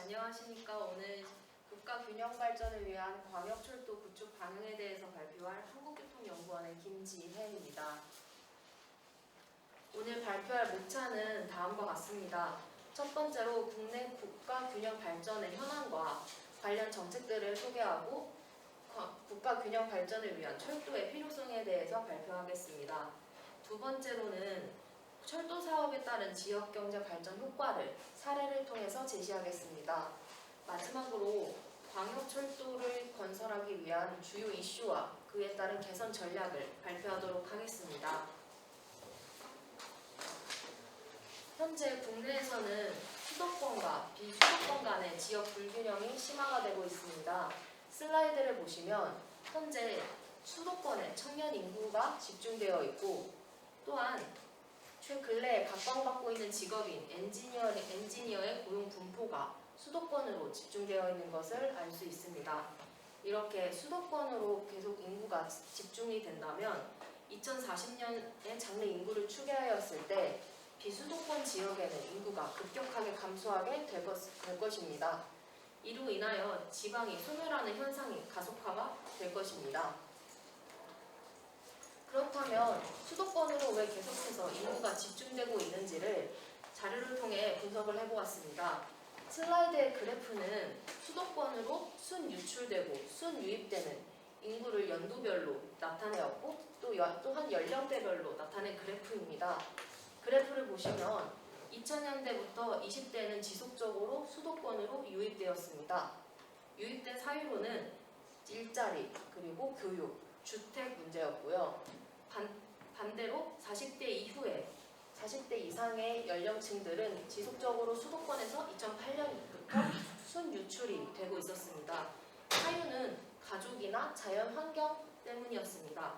안녕하십니까. 오늘 국가 균형 발전을 위한 광역철도 구축 방향에 대해서 발표할 한국교통연구원의 김지혜입니다. 오늘 발표할 목차는 다음과 같습니다. 첫 번째로 국내 국가 균형 발전의 현황과 관련 정책들을 소개하고 국가 균형 발전을 위한 철도의 필요성에 대해서 발표하겠습니다. 두 번째로는 철도 사업에 따른 지역 경제 발전 효과를 사례를 통해서 제시하겠습니다. 마지막으로 광역 철도를 건설하기 위한 주요 이슈와 그에 따른 개선 전략을 발표하도록 하겠습니다. 현재 국내에서는 수도권과 비수도권 간의 지역 불균형이 심화가 되고 있습니다. 슬라이드를 보시면 현재 수도권에 청년 인구가 집중되어 있고, 또한 최근래에 각광받고 있는 직업인 엔지니어의 고용 분포가 수도권으로 집중되어 있는 것을 알 수 있습니다. 이렇게 수도권으로 계속 인구가 집중이 된다면 2040년에 장래 인구를 추계하였을 때 비수도권 지역에는 인구가 급격하게 감소하게 될 것입니다. 이로 인하여 지방이 소멸하는 현상이 가속화가 될 것입니다. 그렇다면 수도권으로 왜 계속해서 인구가 집중되고 있는지를 자료를 통해 분석을 해보았습니다. 슬라이드의 그래프는 수도권으로 순유출되고 순유입되는 인구를 연도별로 나타내었고 또한 연령대별로 나타낸 그래프입니다. 그래프를 보시면 2000년대부터 20대는 지속적으로 수도권으로 유입되었습니다. 유입된 사유로는 일자리, 그리고 교육, 주택 문제였고요. 반대로 40대 이후에 40대 이상의 연령층들은 지속적으로 수도권에서 2008년부터 순유출이 되고 있었습니다. 사유는 가족이나 자연 환경 때문이었습니다.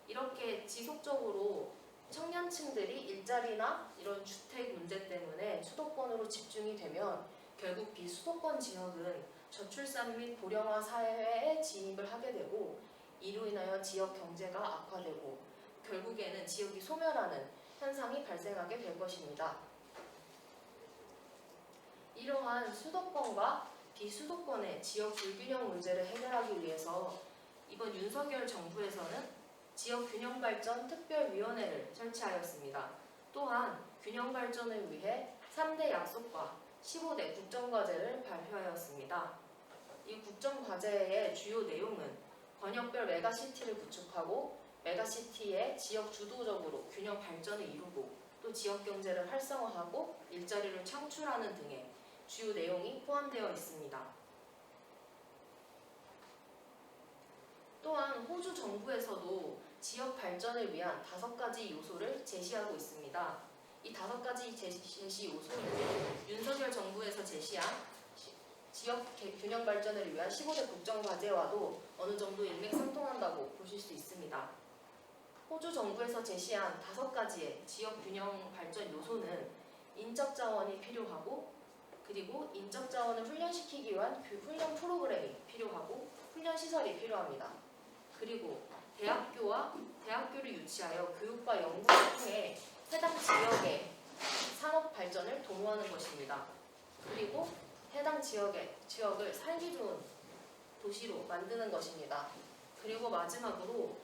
이렇게 지속적으로 청년층들이 일자리나 이런 주택 문제 때문에 수도권으로 집중이 되면 결국 비수도권 지역은 저출산 및 고령화 사회에 진입을 하게 되고, 이로 인하여 지역 경제가 악화되고 결국에는 지역이 소멸하는 현상이 발생하게 될 것입니다. 이러한 수도권과 비수도권의 지역 불균형 문제를 해결하기 위해서 이번 윤석열 정부에서는 지역균형발전 특별위원회를 설치하였습니다. 또한 균형발전을 위해 3대 약속과 15대 국정과제를 발표하였습니다. 이 국정과제의 주요 내용은 권역별 메가시티를 구축하고 메가시티의 지역 주도적으로 균형 발전을 이루고 또 지역 경제를 활성화하고 일자리를 창출하는 등의 주요 내용이 포함되어 있습니다. 또한 호주 정부에서도 지역 발전을 위한 5가지 요소를 제시하고 있습니다. 이 5가지 제시 요소는 윤석열 정부에서 제시한 지역 균형 발전을 위한 15대 국정과제와도 어느 정도 일맥상통한다고 보실 수 있습니다. 호주 정부에서 제시한 5가지의 지역 균형 발전 요소는 인적 자원이 필요하고, 그리고 인적 자원을 훈련시키기 위한 훈련 프로그램이 필요하고 훈련 시설이 필요합니다. 그리고 대학교를 유치하여 교육과 연구를 통해 해당 지역의 산업 발전을 도모하는 것입니다. 그리고 해당 지역을 살기 좋은 도시로 만드는 것입니다. 그리고 마지막으로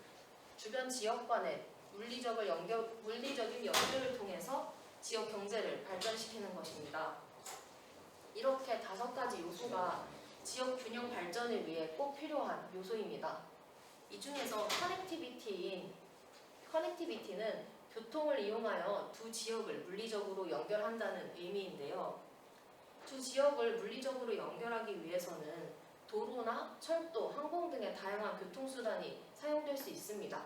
주변 지역 간의 물리적인 연결을 통해서 지역 경제를 발전시키는 것입니다. 이렇게 5가지 요소가 지역 균형 발전을 위해 꼭 필요한 요소입니다. 이 중에서 커넥티비티는 교통을 이용하여 두 지역을 물리적으로 연결한다는 의미인데요. 두 지역을 물리적으로 연결하기 위해서는 도로나 철도, 항공 등의 다양한 교통수단이 사용될 수 있습니다.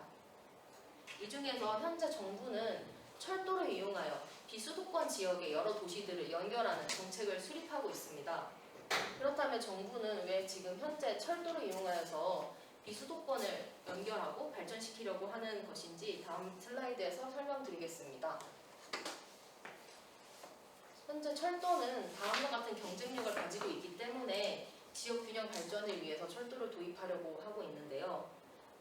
이 중에서 현재 정부는 철도를 이용하여 비수도권 지역의 여러 도시들을 연결하는 정책을 수립하고 있습니다. 그렇다면 정부는 왜 지금 현재 철도를 이용하여서 비수도권을 연결하고 발전시키려고 하는 것인지 다음 슬라이드에서 설명드리겠습니다. 현재 철도는 다음과 같은 경쟁력을 가지고 있기 때문에 지역 균형 발전을 위해서 철도를 도입하려고 하고 있는데요.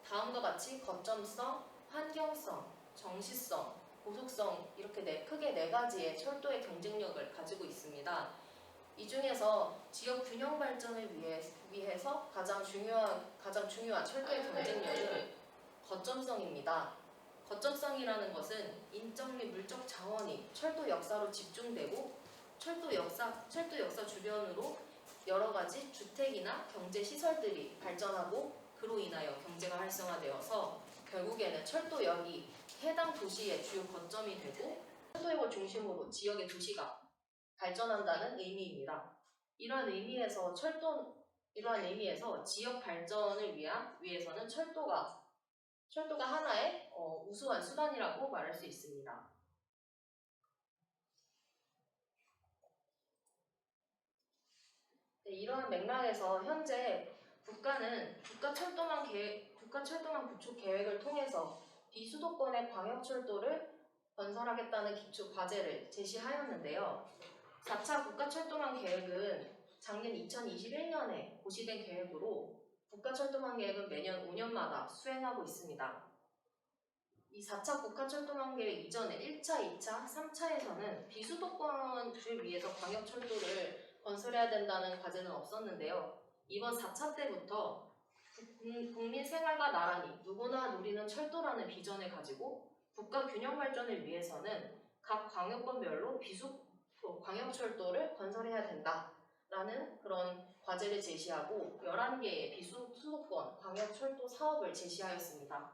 다음과 같이 거점성, 환경성, 정시성, 고속성 이렇게 크게 4가지의 철도의 경쟁력을 가지고 있습니다. 이 중에서 지역 균형 발전을 위해서 가장 중요한 철도의 경쟁력은 거점성입니다. 거점성이라는 것은 인적 및 물적 자원이 철도 역사로 집중되고 철도 역사 주변으로 여러 가지 주택이나 경제 시설들이 발전하고 그로 인하여 경제가 활성화되어서 결국에는 철도역이 해당 도시의 주요 거점이 되고 철도역을 중심으로 지역의 도시가 발전한다는 의미입니다. 이러한 의미에서 지역 발전을 위해서는 철도가 하나의 우수한 수단이라고 말할 수 있습니다. 네, 이러한 맥락에서 현재 국가는 국가 철도망 구축 계획을 통해서 비수도권의 광역철도를 건설하겠다는 기초 과제를 제시하였는데요. 4차 국가철도망 계획은 작년 2021년에 고시된 계획으로 국가철도망 계획은 매년 5년마다 수행하고 있습니다. 이 4차 국가철도망 계획 이전에 1차, 2차, 3차에서는 비수도권을 위해서 광역철도를 건설해야 된다는 과제는 없었는데요. 이번 4차 때부터 국민 생활과 나란히 누구나 누리는 철도라는 비전을 가지고 국가 균형 발전을 위해서는 각 광역권별로 광역철도를 건설해야 된다라는 그런 과제를 제시하고 11개의 비수도권 광역철도 사업을 제시하였습니다.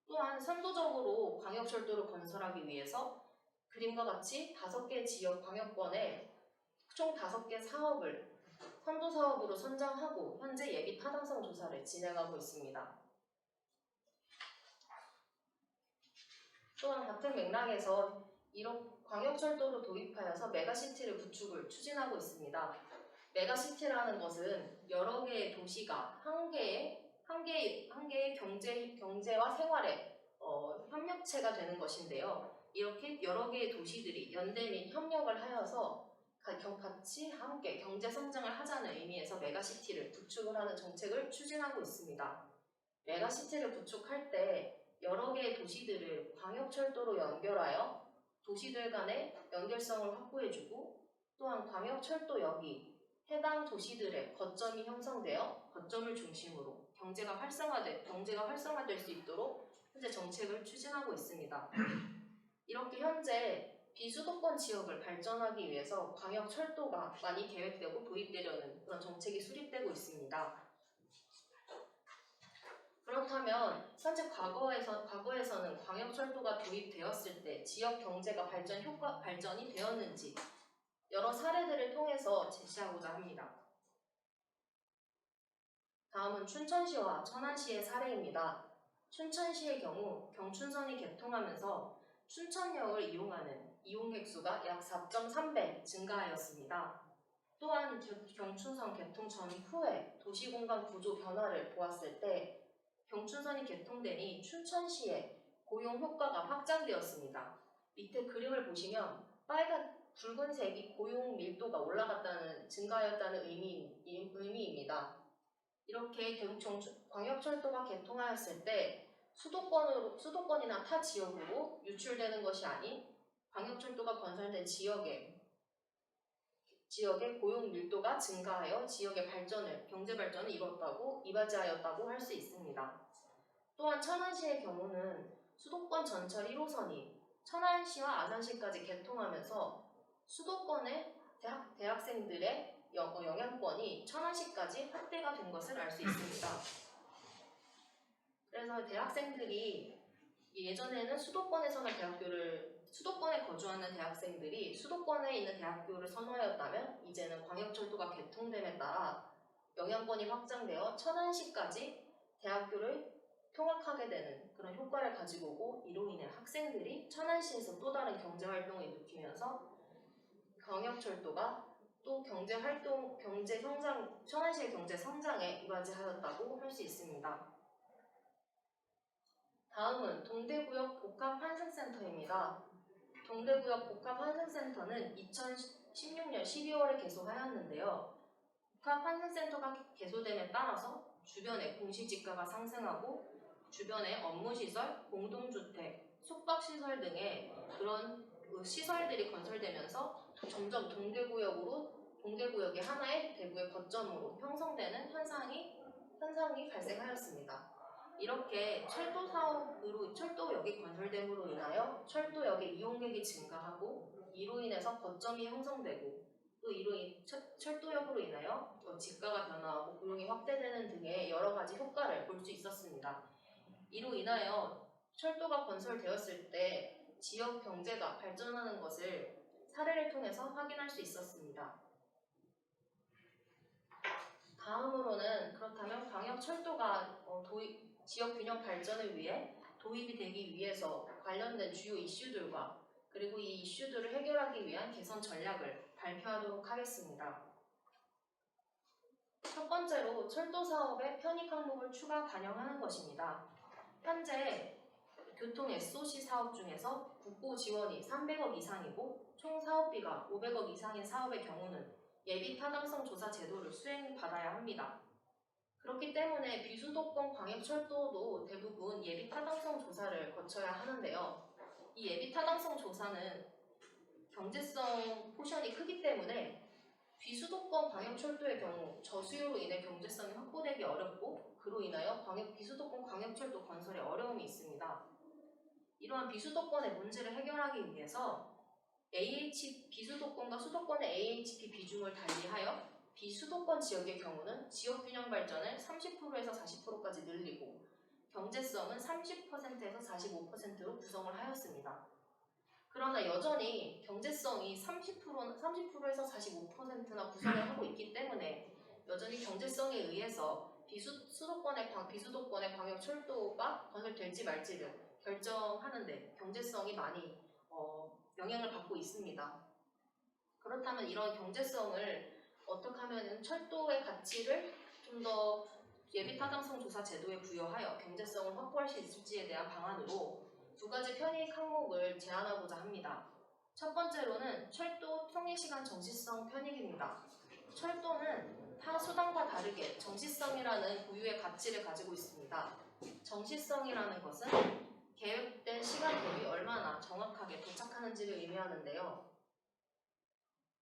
또한 선도적으로 광역철도를 건설하기 위해서 그림과 같이 5개 지역 광역권에 총 5개 사업을 선도 사업으로 선정하고 현재 예비 타당성 조사를 진행하고 있습니다. 또한 같은 맥락에서 이런 광역철도를 도입하여서 메가시티를 구축을 추진하고 있습니다. 메가시티라는 것은 여러 개의 도시가 한 개의 경제와 생활의 협력체가 되는 것인데요. 이렇게 여러 개의 도시들이 연대 및 협력을 하여서 같이 함께 경제 성장을 하자는 의미에서 메가시티를 구축을 하는 정책을 추진하고 있습니다. 메가시티를 구축할 때 여러 개의 도시들을 광역철도로 연결하여 도시들 간의 연결성을 확보해주고 또한 광역철도역이 해당 도시들의 거점이 형성되어 거점을 중심으로 경제가 활성화될 수 있도록 현재 정책을 추진하고 있습니다. 이렇게 현재 비수도권 지역을 발전하기 위해서 광역철도가 많이 계획되고 도입되려는 그런 정책이 수립되고 있습니다. 그렇다면 현재 과거에서는 광역철도가 도입되었을 때 지역 경제가 발전이 되었는지 여러 사례들을 통해서 제시하고자 합니다. 다음은 춘천시와 천안시의 사례입니다. 춘천시의 경우 경춘선이 개통하면서 춘천역을 이용하는 이용객 수가 약 4.3배 증가하였습니다. 또한 경춘선 개통 전후에 도시공간 구조 변화를 보았을 때 경춘선이 개통되니 춘천시의 고용 효과가 확장되었습니다. 밑에 그림을 보시면 붉은색이 고용 밀도가 증가하였다는 의미입니다. 이렇게 광역철도가 개통하였을 때 수도권이나 타 지역으로 유출되는 것이 아닌 광역철도가 건설된 지역의 고용 밀도가 증가하여 지역의 경제 발전을 이바지하였다고 할 수 있습니다. 또한 천안시의 경우는 수도권 전철 1호선이 천안시와 아산시까지 개통하면서 수도권의 대학생들의 영향권이 천안시까지 확대가 된 것을 알 수 있습니다. 그래서 대학생들이 예전에는 수도권에 거주하는 대학생들이 수도권에 있는 대학교를 선호하였다면 이제는 광역철도가 개통됨에 따라 영향권이 확장되어 천안시까지 대학교를 통학하게 되는 그런 효과를 가지고 오고 이로 인해 학생들이 천안시에서 또 다른 경제활동을 일으키면서 광역철도가 또 천안시의 경제 성장에 이바지하였다고 할 수 있습니다. 다음은 동대구역 복합환승센터입니다. 동대구역 복합환승센터는 2016년 12월에 개소하였는데요. 복합환승센터가 개소됨에 따라서 주변의 공시지가가 상승하고 주변의 업무시설, 공동주택, 숙박시설 등의 그런 시설들이 건설되면서 점점 동대구역으로 공개구역의 하나의 대구의 거점으로 형성되는 현상이 발생하였습니다. 이렇게 철도 사업으로 철도역이 건설됨으로 인하여 철도역의 이용객이 증가하고 이로 인해서 거점이 형성되고 또 철도역으로 인하여 지가가 변화하고 고용이 확대되는 등의 여러 가지 효과를 볼 수 있었습니다. 이로 인하여 철도가 건설되었을 때 지역 경제가 발전하는 것을 사례를 통해서 확인할 수 있었습니다. 다음으로는 그렇다면 광역철도가 지역 균형 발전을 위해 도입이 되기 위해서 관련된 주요 이슈들과 그리고 이 이슈들을 해결하기 위한 개선 전략을 발표하도록 하겠습니다. 첫 번째로 철도 사업의 편익 항목을 추가 반영하는 것입니다. 현재 교통 SOC 사업 중에서 국고 지원이 300억 이상이고 총 사업비가 500억 이상인 사업의 경우는 예비 타당성 조사 제도를 수행받아야 합니다. 그렇기 때문에 비수도권 광역철도도 대부분 예비 타당성 조사를 거쳐야 하는데요. 이 예비 타당성 조사는 경제성 포션이 크기 때문에 비수도권 광역철도의 경우 저수요로 인해 경제성이 확보되기 어렵고 그로 인하여 비수도권 광역철도 건설에 어려움이 있습니다. 이러한 비수도권의 문제를 해결하기 위해서 비수도권과 수도권의 AHP 비중을 달리하여 비수도권 지역의 경우는 지역균형 발전을 30%에서 40%까지 늘리고 경제성은 30%에서 45%로 구성을 하였습니다. 그러나 여전히 경제성이 30%에서 45%나 구성을 하고 있기 때문에 여전히 경제성에 의해서 비수도권의 광역철도가 건설될지 말지를 결정하는데 경제성이 많이 영향을 받고 있습니다. 그렇다면 이런 경제성을 어떻게 하면 철도의 가치를 좀 더 예비 타당성 조사 제도에 부여하여 경제성을 확보할 수 있을지에 대한 방안으로 두 가지 편익 항목을 제안하고자 합니다. 첫 번째로는 철도 통행시간 정시성 편익입니다. 철도는 타 수단과 다르게 정시성이라는 고유의 가치를 가지고 있습니다. 정시성이라는 것은 계획된 시간 대비 얼마나 정확하게 도착하는지를 의미하는데요.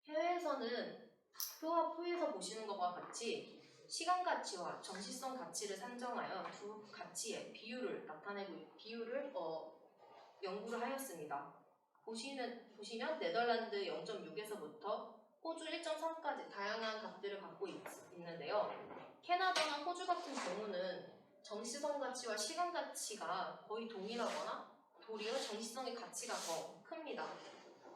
해외에서는 표와 포에서 보시는 것과 같이 시간 가치와 정시성 가치를 산정하여 두 가치의 비율을 연구를 하였습니다. 보시면 네덜란드 0.6에서부터 호주 1.3까지 다양한 값들을 갖고 있는데요. 캐나다나 호주 같은 경우는 정시성 가치와 시간 가치가 거의 동일하거나 도리어 정시성의 가치가 더 큽니다.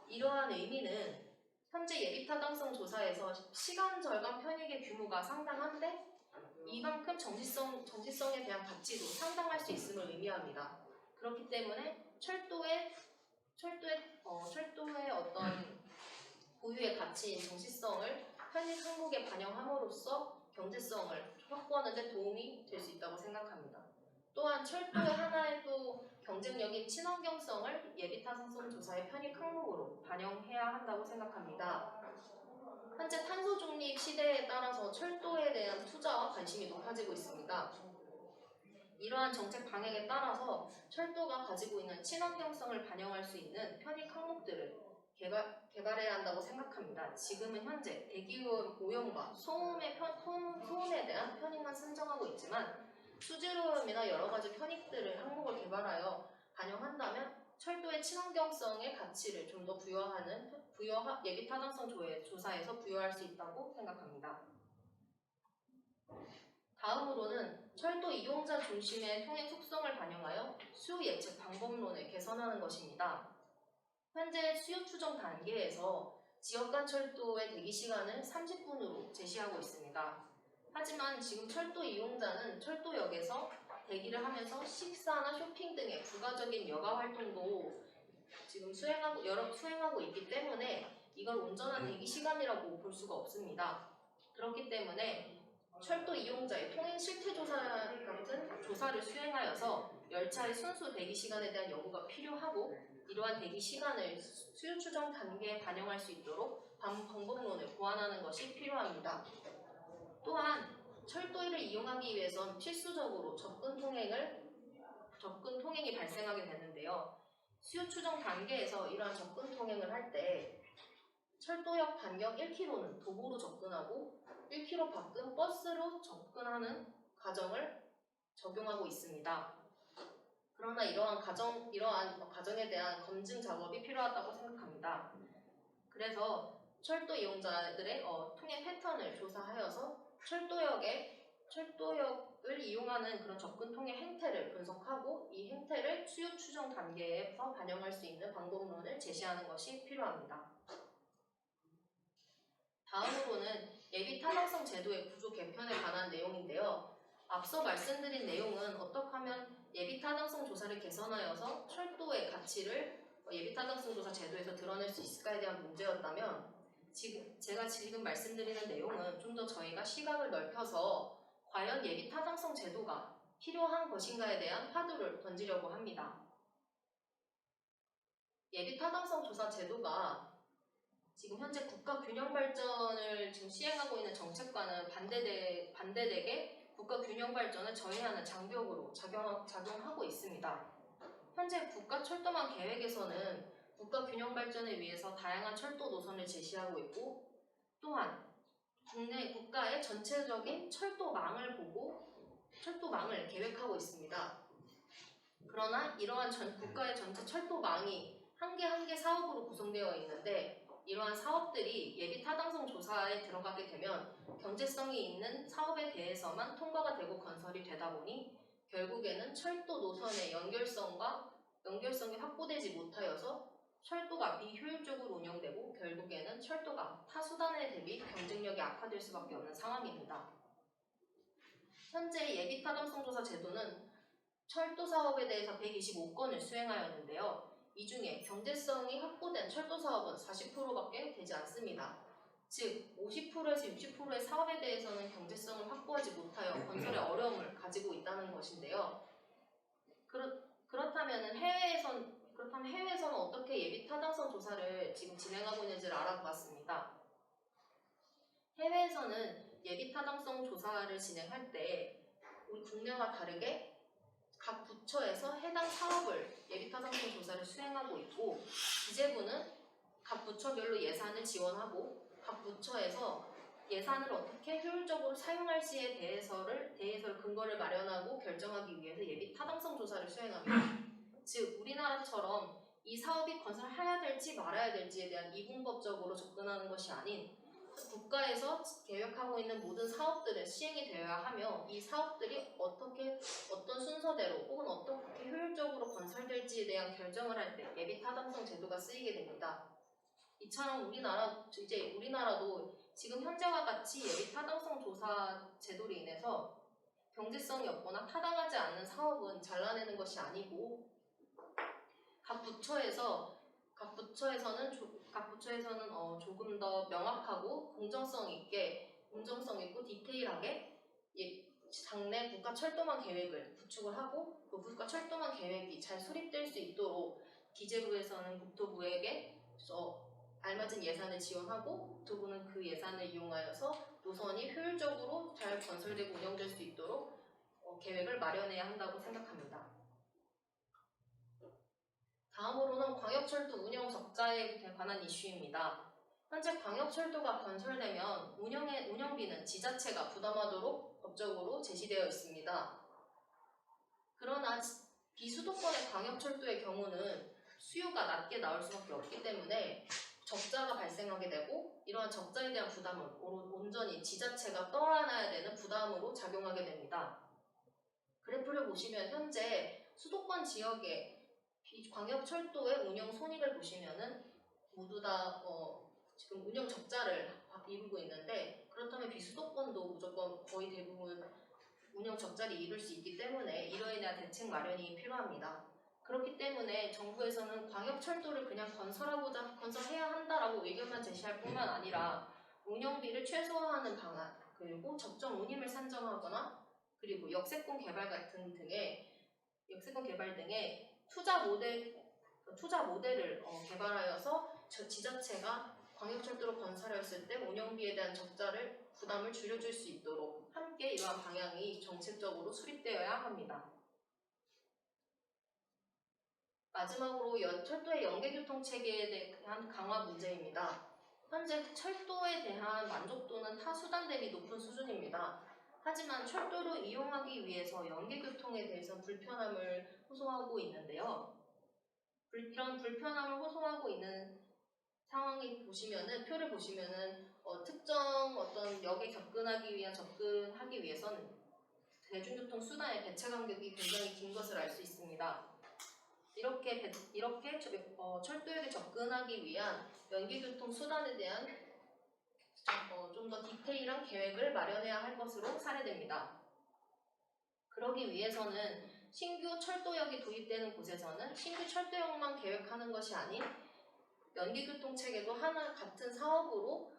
이러한 의미는 현재 예비타당성 조사에서 시간 절감 편익의 규모가 상당한데 이만큼 정시성에 대한 가치도 상당할 수 있음을 의미합니다. 그렇기 때문에 철도의 어떤 고유의 가치인 정시성을 편익 항목에 반영함으로써 경제성을 확보하는 데 도움이 될 수 있다고 생각합니다. 또한 철도의 하나의 또 경쟁력인 친환경성을 예비타당성 조사의 편익 항목으로 반영해야 한다고 생각합니다. 현재 탄소 중립 시대에 따라서 철도에 대한 투자와 관심이 높아지고 있습니다. 이러한 정책 방향에 따라서 철도가 가지고 있는 친환경성을 반영할 수 있는 편익 항목들을 개발해야 한다고 생각합니다. 지금은 현재 대기오염과 소음에 대한 편익만 산정하고 있지만 수질오염이나 여러 가지 편익들을 항목을 개발하여 반영한다면 철도의 친환경성의 가치를 좀 더 예비타당성 조사에서 부여할 수 있다고 생각합니다. 다음으로는 철도 이용자 중심의 통행 속성을 반영하여 수요 예측 방법론을 개선하는 것입니다. 현재 수요 추정 단계에서 지역 간 철도의 대기 시간을 30분으로 제시하고 있습니다. 하지만 지금 철도 이용자는 철도역에서 대기를 하면서 식사나 쇼핑 등의 부가적인 여가 활동도 지금 수행하고 있기 때문에 이걸 온전한 대기 시간이라고 볼 수가 없습니다. 그렇기 때문에 철도 이용자의 통행 실태 조사 같은 조사를 수행하여서 열차의 순수 대기 시간에 대한 연구가 필요하고 이러한 대기 시간을 수요 추정 단계에 반영할 수 있도록 방법론을 보완하는 것이 필요합니다. 또한 철도를 이용하기 위해선 필수적으로 접근 통행이 발생하게 되는데요. 수요 추정 단계에서 이러한 접근 통행을 할 때 철도역 반경 1km는 도보로 접근하고 1km 밖은 버스로 접근하는 과정을 적용하고 있습니다. 그러나 이러한 과정에 대한 검증 작업이 필요하다고 생각합니다. 그래서 철도 이용자들의 통행 패턴을 조사하여서 철도역을 이용하는 그런 접근 통행 행태를 분석하고 이 행태를 수요 추정 단계에서 반영할 수 있는 방법론을 제시하는 것이 필요합니다. 다음으로는 예비 타당성 제도의 구조 개편에 관한 내용인데요. 앞서 말씀드린 내용은 어떻게 하면 예비 타당성 조사를 개선하여서 철도의 가치를 예비 타당성 조사 제도에서 드러낼 수 있을까에 대한 문제였다면 제가 지금 말씀드리는 내용은 좀 더 저희가 시각을 넓혀서 과연 예비 타당성 제도가 필요한 것인가에 대한 화두를 던지려고 합니다. 예비 타당성 조사 제도가 지금 현재 국가 균형 발전을 지금 시행하고 있는 정책과는 반대되게 국가 균형 발전을 저해하는 장벽으로 작용하고 있습니다. 현재 국가 철도망 계획에서는 국가 균형 발전을 위해서 다양한 철도 노선을 제시하고 있고 또한 국내 국가의 전체적인 철도망을 계획하고 있습니다. 그러나 이러한 국가의 전체 철도망이 한 개 한 개 사업으로 구성되어 있는데 이러한 사업들이 예비 타당성 조사에 들어가게 되면 경제성이 있는 사업에 대해서만 통과가 되고 건설이 되다 보니 결국에는 철도 노선의 연결성이 확보되지 못하여서 철도가 비효율적으로 운영되고 결국에는 철도가 타 수단에 대비 경쟁력이 악화될 수밖에 없는 상황입니다. 현재 예비 타당성 조사 제도는 철도 사업에 대해서 125건을 수행하였는데요. 이 중에 경제성이 확보된 철도 사업은 40%밖에 되지 않습니다. 즉 50%에서 60%의 사업에 대해서는 경제성을 확보하지 못하여 건설의 어려움을 가지고 있다는 것인데요. 그렇다면 해외에서는 어떻게 예비 타당성 조사를 지금 진행하고 있는지를 알아보았습니다. 해외에서는 예비 타당성 조사를 진행할 때 우리 국내와 다르게 각 부처에서 해당 사업을 예비 타당성 조사를 수행하고 있고 기재부는 각 부처별로 예산을 지원하고 각 부처에서 예산을 어떻게 효율적으로 사용할지에 대해서를 근거를 마련하고 결정하기 위해서 예비 타당성 조사를 수행합니다. 즉 우리나라처럼 이 사업이 건설해야 될지 말아야 될지에 대한 이분법적으로 접근하는 것이 아닌 국가에서 계획하고 있는 모든 사업들은 시행이 되어야 하며 이 사업들이 어떤 순서대로 혹은 어떻게 효율적으로 건설될지에 대한 결정을 할 때 예비 타당성 제도가 쓰이게 됩니다. 이처럼 우리나라도 지금 현재와 같이 예비 타당성 조사 제도로 인해서 경제성이 없거나 타당하지 않는 사업은 잘라내는 것이 아니고 각 부처에서는 조금 더 명확하고 공정성 있고 디테일하게 당내 국가 철도망 계획을 구축을 하고 그 국가 철도망 계획이 잘 수립될 수 있도록 기재부에서는 국토부에게 알맞은 예산을 지원하고 국토부는 그 예산을 이용하여서 노선이 효율적으로 잘 건설되고 운영될 수 있도록 계획을 마련해야 한다고 생각합니다. 다음으로는 광역철도 운영 적자에 관한 이슈입니다. 현재 광역철도가 건설되면 운영비는 지자체가 부담하도록 법적으로 제시되어 있습니다. 그러나 비수도권의 광역철도의 경우는 수요가 낮게 나올 수밖에 없기 때문에 적자가 발생하게 되고 이러한 적자에 대한 부담은 온전히 지자체가 떠안아야 되는 부담으로 작용하게 됩니다. 그래프를 보시면 현재 수도권 지역의 광역철도의 운영 손익을 보시면은 모두 다 지금 운영 적자를 이루고 있는데 그렇다면 비수도권도 무조건 거의 대부분 운영 적자를 이룰 수 있기 때문에 이로에 대한 대책 마련이 필요합니다. 그렇기 때문에 정부에서는 광역철도를 그냥 건설해야 한다라고 의견만 제시할 뿐만 아니라 운영비를 최소화하는 방안 그리고 적정 운임을 산정하거나 그리고 역세권 개발 등의 투자 모델을 개발하여서 지자체가 광역철도로 건설했을 때 운영비에 대한 부담을 줄여줄 수 있도록 함께 이러한 방향이 정책적으로 수립되어야 합니다. 마지막으로 철도의 연계교통체계에 대한 강화 문제입니다. 현재 철도에 대한 만족도는 타 수단 대비 높은 수준입니다. 하지만 철도를 이용하기 위해서 연계교통에 대해서 불편함을 호소하고 있는데요. 이런 불편함을 호소하고 있는 상황이 표를 보시면은 특정 어떤 역에 접근하기 위해서는 대중교통 수단의 배차 간격이 굉장히 긴 것을 알 수 있습니다. 이렇게 철도역에 접근하기 위한 연계교통 수단에 대한 좀 더 디테일한 계획을 마련해야 할 것으로 사례됩니다. 그러기 위해서는 신규 철도역이 도입되는 곳에서는 신규 철도역만 계획하는 것이 아닌 연계교통 체계도 하나 같은 사업으로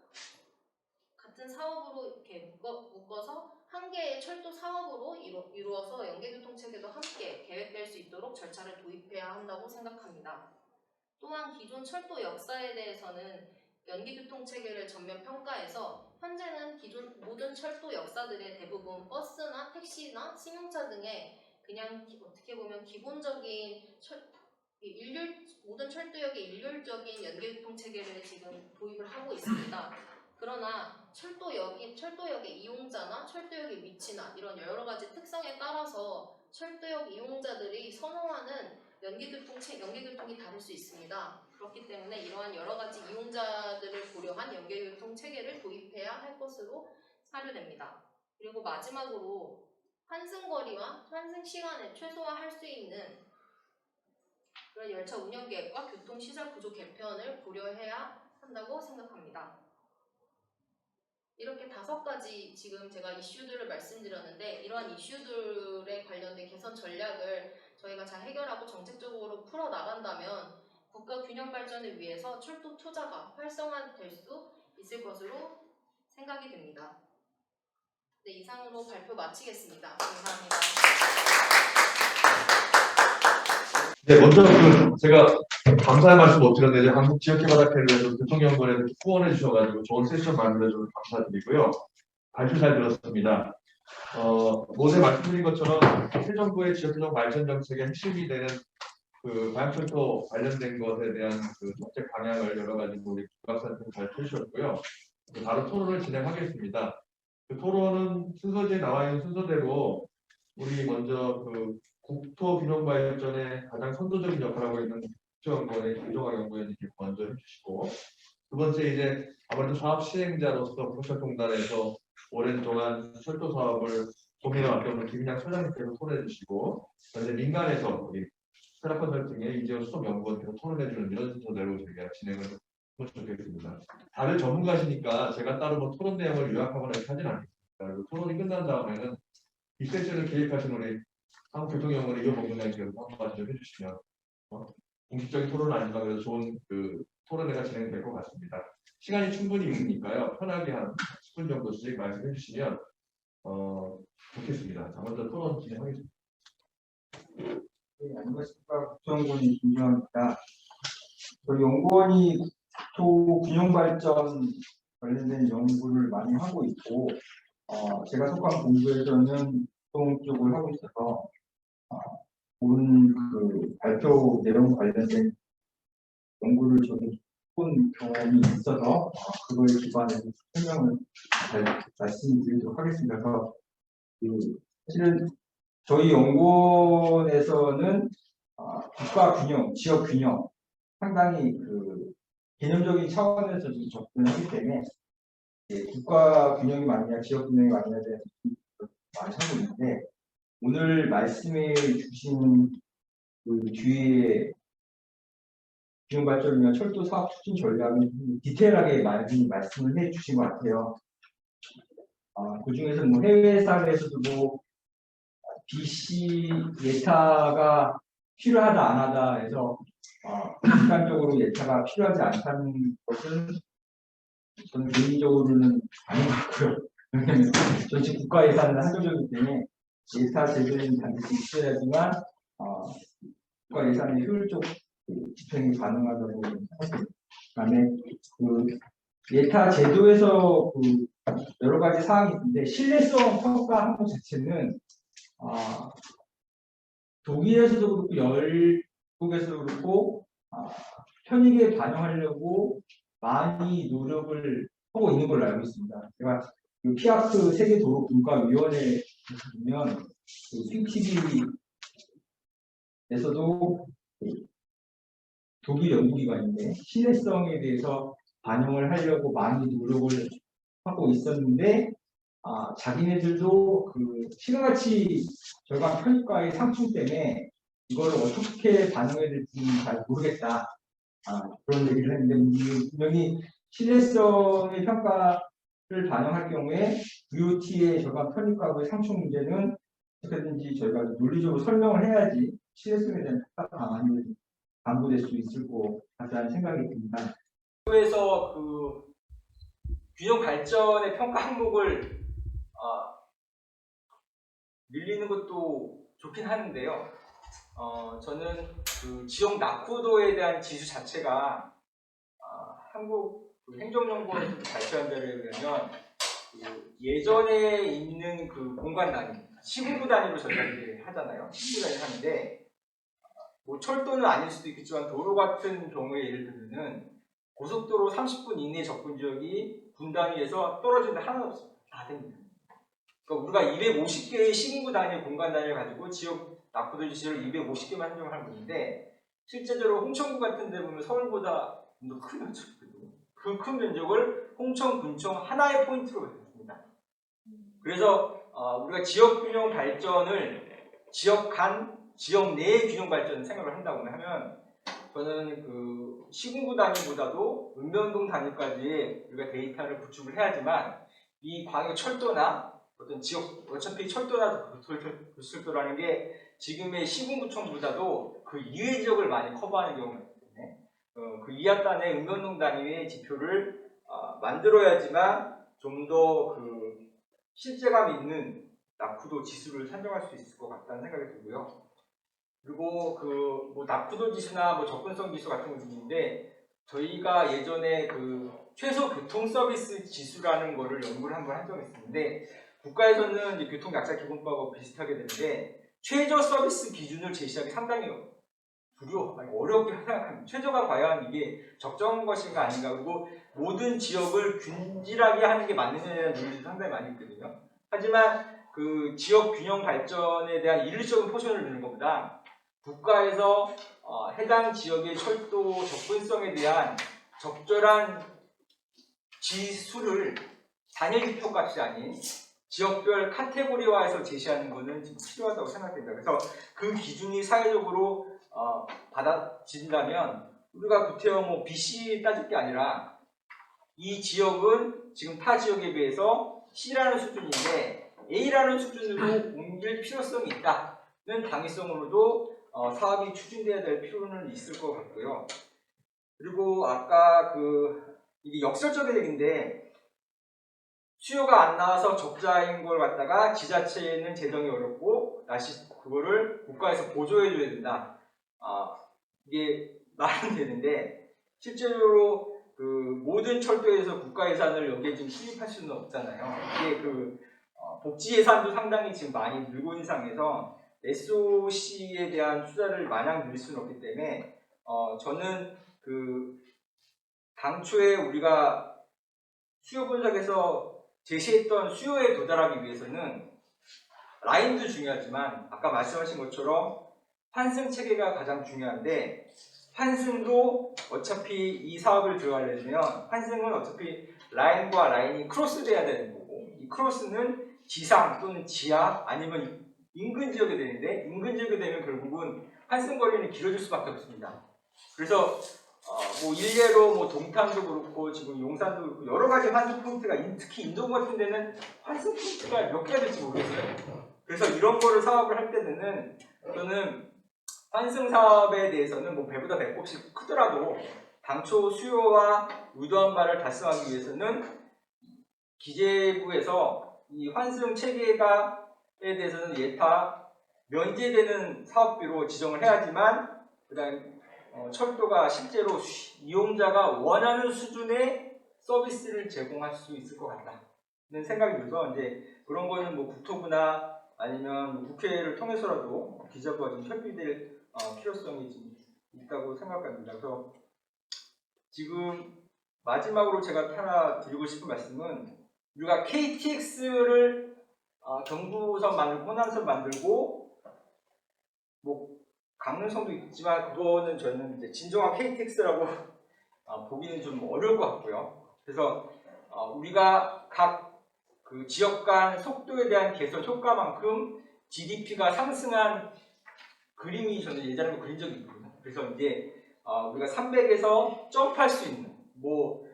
이렇게 묶어서 한 개의 철도 사업으로 이루어서 연계교통 체계도 함께 계획될 수 있도록 절차를 도입해야 한다고 생각합니다. 또한 기존 철도 역사에 대해서는 연계교통 체계를 전면 평가해서 현재는 기존 모든 철도 역사들의 대부분 버스나 택시나 승용차 등의 그냥 어떻게 보면 기본적인 모든 철도역의 일률적인 연계교통 체계를 지금 도입을 하고 있습니다. 그러나 철도역의 이용자나 철도역의 위치나 이런 여러 가지 특성에 따라서 철도역 이용자들이 선호하는 연계교통이 다를 수 있습니다. 그렇기 때문에 이러한 여러 가지 이용자들을 고려한 연계교통 체계를 도입해야 할 것으로 사료됩니다. 그리고 마지막으로 환승거리와 환승시간을 최소화할 수 있는 그런 열차 운영 계획과 교통시설 구조 개편을 고려해야 한다고 생각합니다. 이렇게 5가지 지금 제가 이슈들을 말씀드렸는데 이러한 이슈들에 관련된 개선 전략을 저희가 잘 해결하고 정책적으로 풀어나간다면 국가 균형 발전을 위해서 철도 투자가 활성화될 수 있을 것으로 생각이 됩니다. 네, 이상으로 발표 마치겠습니다. 감사합니다. 네, 먼저 제가 감사의 말씀 못 드렸는데 한국지역개발학회를 위해서 교통연구원에 후원해 주셔가지고 좋은 세션 만들어 주셔서 감사드리고요. 발표 잘 들었습니다. 모두 말씀드린 것처럼 새 정부의 지역개발 발전 정책의 핵심이 되는 그 방향철도 관련된 것에 대한 그 정책 방향을 여러 가지 우리 국악사님께서 잘 펴주셨고요. 바로 토론을 진행하겠습니다. 그 토론은 순서지에 나와 있는 순서대로 우리 먼저 그 국토균형 발전에 가장 선도적인 역할을 하고 있는 국토연구원의 김종학 연구원님께 먼저 해주시고, 두 번째 이제 아무래도 사업 시행자로서 국토철도공단에서 오랜 동안 철도 사업을 고민해왔던 김인양 소장님께서 토론해 주시고, 그다음에 민간에서 우리 스테라 컨설팅의 이재호 수석연구원께서 토론해 주는 이런 순서대로 저희가 진행을 하면 좋겠습니다. 다들 전문가시니까 제가 따로 뭐 토론 내용을 요약하거나 이렇게 하진 않겠습니다. 그리고 토론이 끝난 다음에는 이 세션을 기획하신 우리 한국교통연구원의 이호봉준장님께서 한번 말씀 좀 해주시면 공식적인 토론은 아니지만 그래도 좋은 그 토론회가 진행될 것 같습니다. 시간이 충분히 있으니까요. 편하게 한 10분 정도씩 말씀해 주시면 좋겠습니다. 자, 먼저 토론 진행하겠습니다. 네, 안녕하십니까. 국토연구원의 김주환입니다. 저희 연구원이 국토 균형 발전 관련된 연구를 많이 하고 있고, 제가 속한 본부에서는 교통 쪽을 하고 있어서 본 그 발표 내용 관련된 연구를 저도 본 경험이 있어서 그거에 기반해서 설명을 잘 말씀드리도록 하겠습니다. 그래서 사실은 저희 연구원에서는 국가 균형, 지역 균형 상당히 그 개념적인 차원에서 접근하기 때문에 국가 균형이 맞냐, 지역 균형이 맞냐에 대해서 많이 하고 있는데, 오늘 말씀해 주신 그 뒤에 균형 발전을 위한 철도 사업 추진 전략은 디테일하게 많이 말씀을 해 주신 것 같아요. 그 중에서 뭐 해외 사례에서도 뭐 BC 예타가 필요하다 안 하다 해서 일반적으로 예타가 필요하지 않다는 것은 저는 개인적으로는 아닌 것 같고요. 왜냐하면 전체 국가 예산은 한정적이기 때문에 예타 제도는 반드시 있어야지만 국가 예산의 효율적 집행이 가능하다고 생각합니다. 그다음에 그 예타 제도에서 그 여러 가지 사항이 있는데 신뢰성 평가하는 것 자체는 독일에서도 그렇고 열국에서도 그렇고 편익에 반영하려고 많이 노력을 하고 있는 걸로 알고 있습니다. 제가 그 피아크 세계도로분과위원회에 보면 그 CTV에서도 독일 연구기관인데 신뢰성에 대해서 반영을 하려고 많이 노력을 하고 있었는데 자기네들도 그 시가가치 절감 편입과의 상충 때문에 이걸 어떻게 반영해야 될지는 잘 모르겠다. 그런 얘기를 했는데 분명히 신뢰성의 평가를 반영할 경우에 VOT의 절감 편입과의 상충 문제는 어떻게든지 저희가 논리적으로 설명을 해야지 신뢰성에 대한 평가 방안이 담보될 수 있을 것 같다는 생각이 듭니다. 그래서 그 균형 발전의 평가 항목을 밀리는 것도 좋긴 하는데요. 저는 그 지역 낙후도에 대한 지수 자체가 한국 행정연구원에서 발표한 자료에 의하면 그 예전에 있는 그 공간 단위, 시군구 단위로 저희가 이제 하잖아요. 시군구 단위 하는데 뭐 철도는 아닐 수도 있겠지만 도로 같은 경우에 예를 들면은 고속도로 30분 이내 접근 지역이 군 단위에서 떨어진 데 하나도 없습니다. 다 됩니다. 그러니까 우리가 250개의 시군구 단위 공간 단위를 가지고 지역 낙후도 지수를 250개만 한정을 하고 있는데 실제적으로 홍천구 같은 데 보면 서울보다 좀 더 큰 면적이거든요. 그 큰 면적을 홍천, 군청 하나의 포인트로 했습니다. 그래서 우리가 지역 균형 발전을 지역 간, 지역 내의 균형 발전을 생각을 한다고 하면 저는 그 시군구 단위보다도 읍면동 단위까지 우리가 데이터를 구축을 해야지만 이 광역 철도나 어떤 지역, 어차피 철도나 고속도로라는 게 지금의 시군구청보다도 그 이외 지역을 많이 커버하는 경우가 있기 때문에 그 이하단의 읍면동 단위의 지표를 만들어야지만 좀 더 그 실제감 있는 낙후도 지수를 산정할 수 있을 것 같다는 생각이 들고요. 그리고 그 뭐 낙후도 지수나 뭐 접근성 지수 같은 것인데 저희가 예전에 그 최소 교통 서비스 지수라는 거를 연구를 한번 한 적이 있었는데 국가에서는 이제 교통약자기본법하고 비슷하게 되는데 최저 서비스 기준을 제시하기 상당히 어렵게 생각합니다. 최저가 과연 이게 적정한 것인가 아닌가, 그리고 모든 지역을 균질하게 하는 게 맞느냐에 대한 논의도 상당히 많이 있거든요. 하지만 그 지역 균형 발전에 대한 일률적인 포션을 두는 것보다 국가에서 해당 지역의 철도 접근성에 대한 적절한 지수를 단일지표값이 아닌 지역별 카테고리화해서 제시하는 것은 지금 필요하다고 생각됩니다. 그래서 그 기준이 사회적으로 받아진다면 우리가 구태여 뭐 BC 따질 게 아니라 이 지역은 지금 타 지역에 비해서 C라는 수준인데 A라는 수준으로 옮길 필요성이 있다는 당위성으로도 사업이 추진돼야 될 필요는 있을 것 같고요. 그리고 아까 이게 역설적인 얘기인데 수요가 안 나와서 적자인 걸 갖다가 지자체는 재정이 어렵고 다시 그거를 국가에서 보조해줘야 된다. 이게 말은 되는데 실제로 그 모든 철도에서 국가 예산을 여기에 지금 투입할 수는 없잖아요. 이게 복지 예산도 상당히 지금 많이 늘고 있는 상황에서 SOC에 대한 투자를 마냥 늘릴 수는 없기 때문에 저는 당초에 우리가 수요 분석에서 제시했던 수요에 도달하기 위해서는 라인도 중요하지만 아까 말씀하신 것처럼 환승 체계가 가장 중요한데 환승도 어차피 이 사업을 들어가려면 환승은 어차피 라인과 라인이 크로스돼야 되는 거고 이 크로스는 지상 또는 지하 아니면 인근 지역에 되는데 인근 지역에 되면 결국은 환승 거리는 길어질 수밖에 없습니다. 그래서 뭐 일례로 뭐 동탄도 그렇고 지금 용산도 그렇고 여러 가지 환승 포인트가 특히 인도 같은 데는 환승 포인트가 몇 개가 될지 모르겠어요. 그래서 이런 거를 사업을 할 때는 저는 환승 사업에 대해서는 뭐 배보다 배꼽씩 크더라도 당초 수요와 의도한 바를 달성하기 위해서는 기재부에서 이 환승 체계에 대해서는 예타 면제되는 사업비로 지정을 해야지만 그다음 철도가 실제로 이용자가 원하는 수준의 서비스를 제공할 수 있을 것 같다는 생각이 들어서 이제 그런 거는 뭐 국토부나 아니면 국회를 통해서라도 기재부와 좀 협의될 필요성이 좀 있다고 생각합니다. 그래서 지금 마지막으로 제가 하나 드리고 싶은 말씀은 우리가 KTX를 경부선 만들고 호남선 만들고 뭐 강릉선도 있지만 그거는 저는 이제 진정한 KTX라고 보기는 좀 어려울 것 같고요. 그래서 우리가 각 그 지역 간 속도에 대한 개선 효과만큼 GDP가 상승한 그림이 저는 예전에 그린 적이 있거든요. 그래서 이제 우리가 300에서 점프할 수 있는 뭐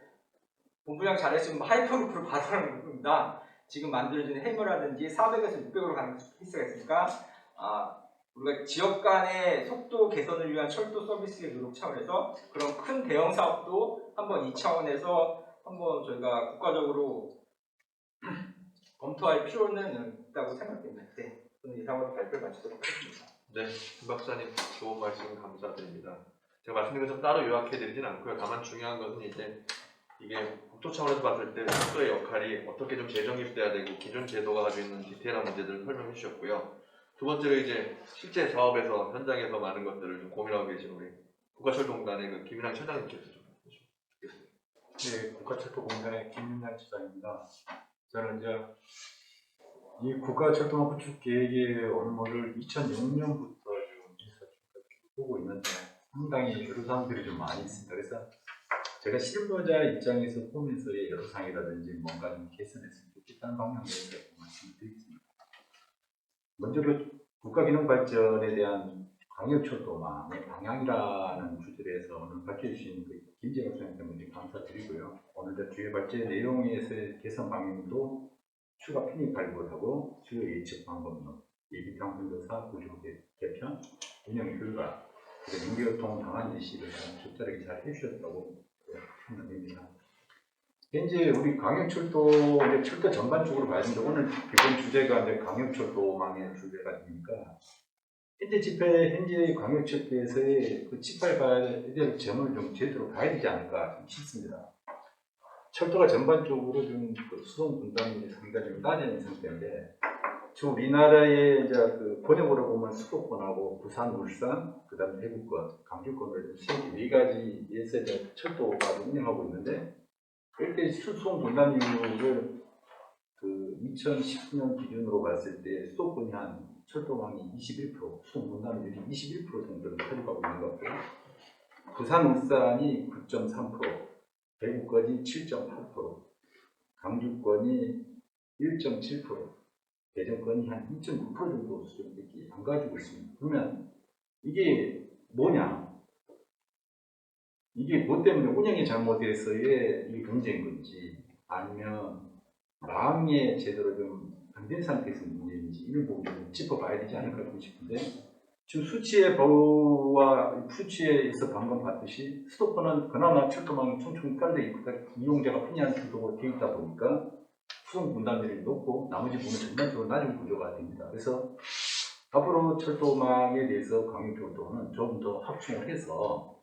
본부장 잘했으면 하이퍼루프를 바라는 겁니다. 지금 만들어지는 해머라든지 400에서 600으로 가는 케이스가 있으니까 우리가 지역 간의 속도 개선을 위한 철도 서비스의 노력 차원에서 그런 큰 대형 사업도 한번 이 차원에서 한번 저희가 국가적으로 검토할 필요는 있다고 생각됩니다. 네, 저는 이상으로 발표를 마치도록 하겠습니다. 네, 김 박사님 좋은 말씀 감사드립니다. 제가 말씀드린 것처럼 따로 요약해드리진 않고요. 다만 중요한 것은 이제 이게 국토 차원에서 봤을 때 속도의 역할이 어떻게 좀 재정립돼야 되고 기존 제도가 가지고 있는 디테일한 문제들을 설명해 주셨고요. 두 번째로 이제 실제 사업에서 현장에서 많은 것들을 좀 고민하고 계신 우리 국가철도공단의 그 김인환 차장님께서 좀 해주시겠습니다. 네, 국가철도공단의 김윤환 차장입니다. 저는 이제 이 국가철도망 구축 계획의 업무를 2006년부터 보고 있는데 상당히 여러 사항들이 좀 많이 있습니다. 그래서 제가 실무자 입장에서 보면서 여러 사항이라든지 뭔가 좀 개선했으면 좋겠다는 방향에서 말씀을 드리겠습니다. 먼저 그 국가기능발전에 대한 광역철도망의 방향이라는 주제에서 오늘 밝혀주신 그 김재혁 선생님께 감사드리고요. 오늘 주요 발제 내용에서의 개선 방향도 추가 편입 발굴을 하고 주요 예측 방법론, 예비평균조사 구조 개편, 운영 효과, 인계교통 방안 제시를 적절하게 잘 해주셨다고 생각됩니다. 현재 우리 광역철도 철도 전반적으로 봐야 되는데 오늘 기본 주제가 이제 광역철도망의 주제가 되니까 현재 광역철도에서의 그 짚어봐야 될 점을 좀 제대로 봐야 되지 않을까 싶습니다. 철도가 전반적으로 좀그 수송 분담이 상당히 좀 낮은 상태인데, 지금 우리나라의 이제 그 번역으로 보면 수도권하고 부산, 울산, 그다음 대구권, 강주권을 네 가지에서 이제 철도가 운영하고 있는데, 이때 수송 분담 이율을 그 2010년 기준으로 봤을 때 수도권이 한 철도망이 21%, 수송 분담률이 21% 정도를 차지하고 있는 것 같고요. 부산, 울산이 9.3%, 대구권이 7.8%, 강주권이 1.7%, 대전권이 한 2.6% 정도 수준밖에 안 가지고 있습니다. 그러면 이게 뭐냐? 이게 뭐 때문에 운영이 잘못돼서의 이 문제인 건지, 아니면 마음이 제대로 좀 안 된 상태에서 문제인지 이런 부분을 짚어봐야 되지 않을까 싶은데, 지금 수치의 보호와 수치에서 방금 봤듯이 수도권은 그나마 철도망이 총총 깔려 있고 이용자가 편리한 철도가 되어 있다 보니까 수송 분담률이 높고 나머지 부분은 전반적으로 낮은 구조가 됩니다. 그래서 앞으로 철도망에 대해서 광역철도는 조금 더 확충을 해서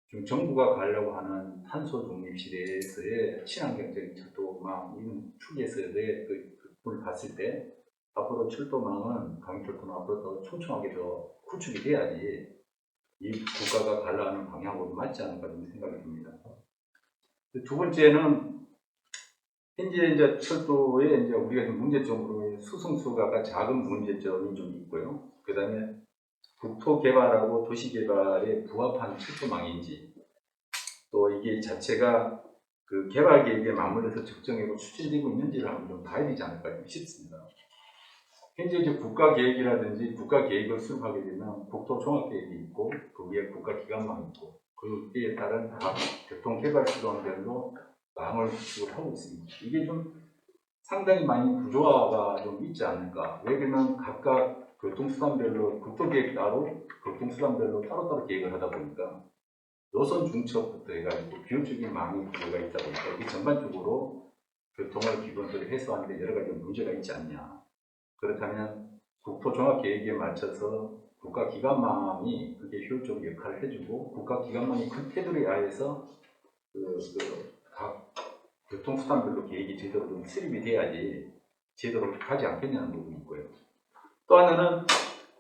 지금 정부가 가려고 하는 탄소 중립 시대에서의 친환경적인 철도망 이런 축에서의 그 부분을 봤을 때 앞으로 철도망은 광역철도는 앞으로 더 촘촘하게 더 구축이 돼야지 이 국가가 가려고 하는 방향으로 맞지 않을까 저는 생각이 듭니다. 두 번째는 현재 이제 철도에 이제 우리가 문제점으로 수송수가 작은 문제점이 좀 있고요. 그 다음에 국토 개발하고 도시 개발에 부합한 철도망인지, 또 이게 자체가 그 개발 계획에 맞물려서 적정하고 추진되고 있는지를 한번 좀 봐야 되지 않을까 싶습니다. 현재 이제 국가 계획이라든지 국가 계획을 수립하게 되면 국토 종합 계획이 있고 그 위에 국가 기관망이 있고 그 위에 따른 각 교통 개발 수단별로 망을 구축을 하고 있습니다. 이게 좀 상당히 많이 구조화가 좀 있지 않을까. 왜 그러면 각각 교통수단별로 국토계획 따로 교통수단별로 따로따로 계획을 하다 보니까 노선 중첩부터 해가지고 비효율적인 망의 구조가 있다 보니까 이게 전반적으로 교통을 기본적으로 해소하는데 여러 가지 문제가 있지 않냐. 그렇다면 국토종합계획에 맞춰서 국가기관망이 그게 효율적인 역할을 해주고 국가기관망이 큰 테두리 하에서 각 교통수단별로 계획이 제대로 좀 수립이 돼야지 제대로 가지 않겠냐는 부분이 있고요. 또 하나는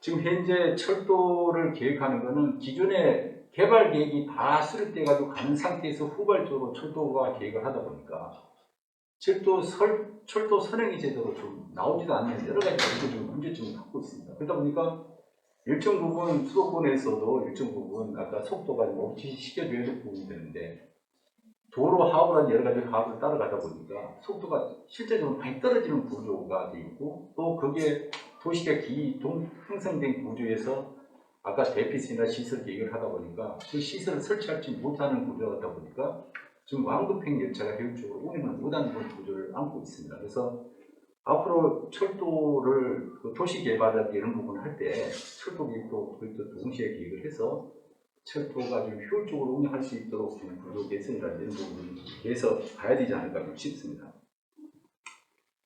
지금 현재 철도를 계획하는 것은 기존의 개발 계획이 다 수립돼가지고 가는 상태에서 후발적으로 철도가 계획을 하다 보니까 철도 선행이 제대로 좀 나오지도 않는 여러 가지 문제점을 갖고 있습니다. 그러다 보니까 일정 부분 수도권에서도 일정 부분 아까 속도가 멈추시켜줘야 될 부분이 되는데 도로 하부라는 여러 가지 하부를 따라가다 보니까 속도가 실제적으로 많이 떨어지는 구조가 돼 있고 또 그게 도시가 형성된 구조에서 아까 대피소나 시설 계획을 하다 보니까 그 시설을 설치하지 못하는 구조가 보니까 지금 완급행 열차가 효율적으로 운행을 못하는 그런 구조를 안고 있습니다. 그래서 앞으로 철도를 도시 개발이나 이런 부분을 할 때 철도 계획도 동시에 계획을 해서 철도가 좀 효율적으로 운영할 수 있도록 좀 구조 개선이라는 이런 부분을 위해서 가야 되지 않을까 싶습니다.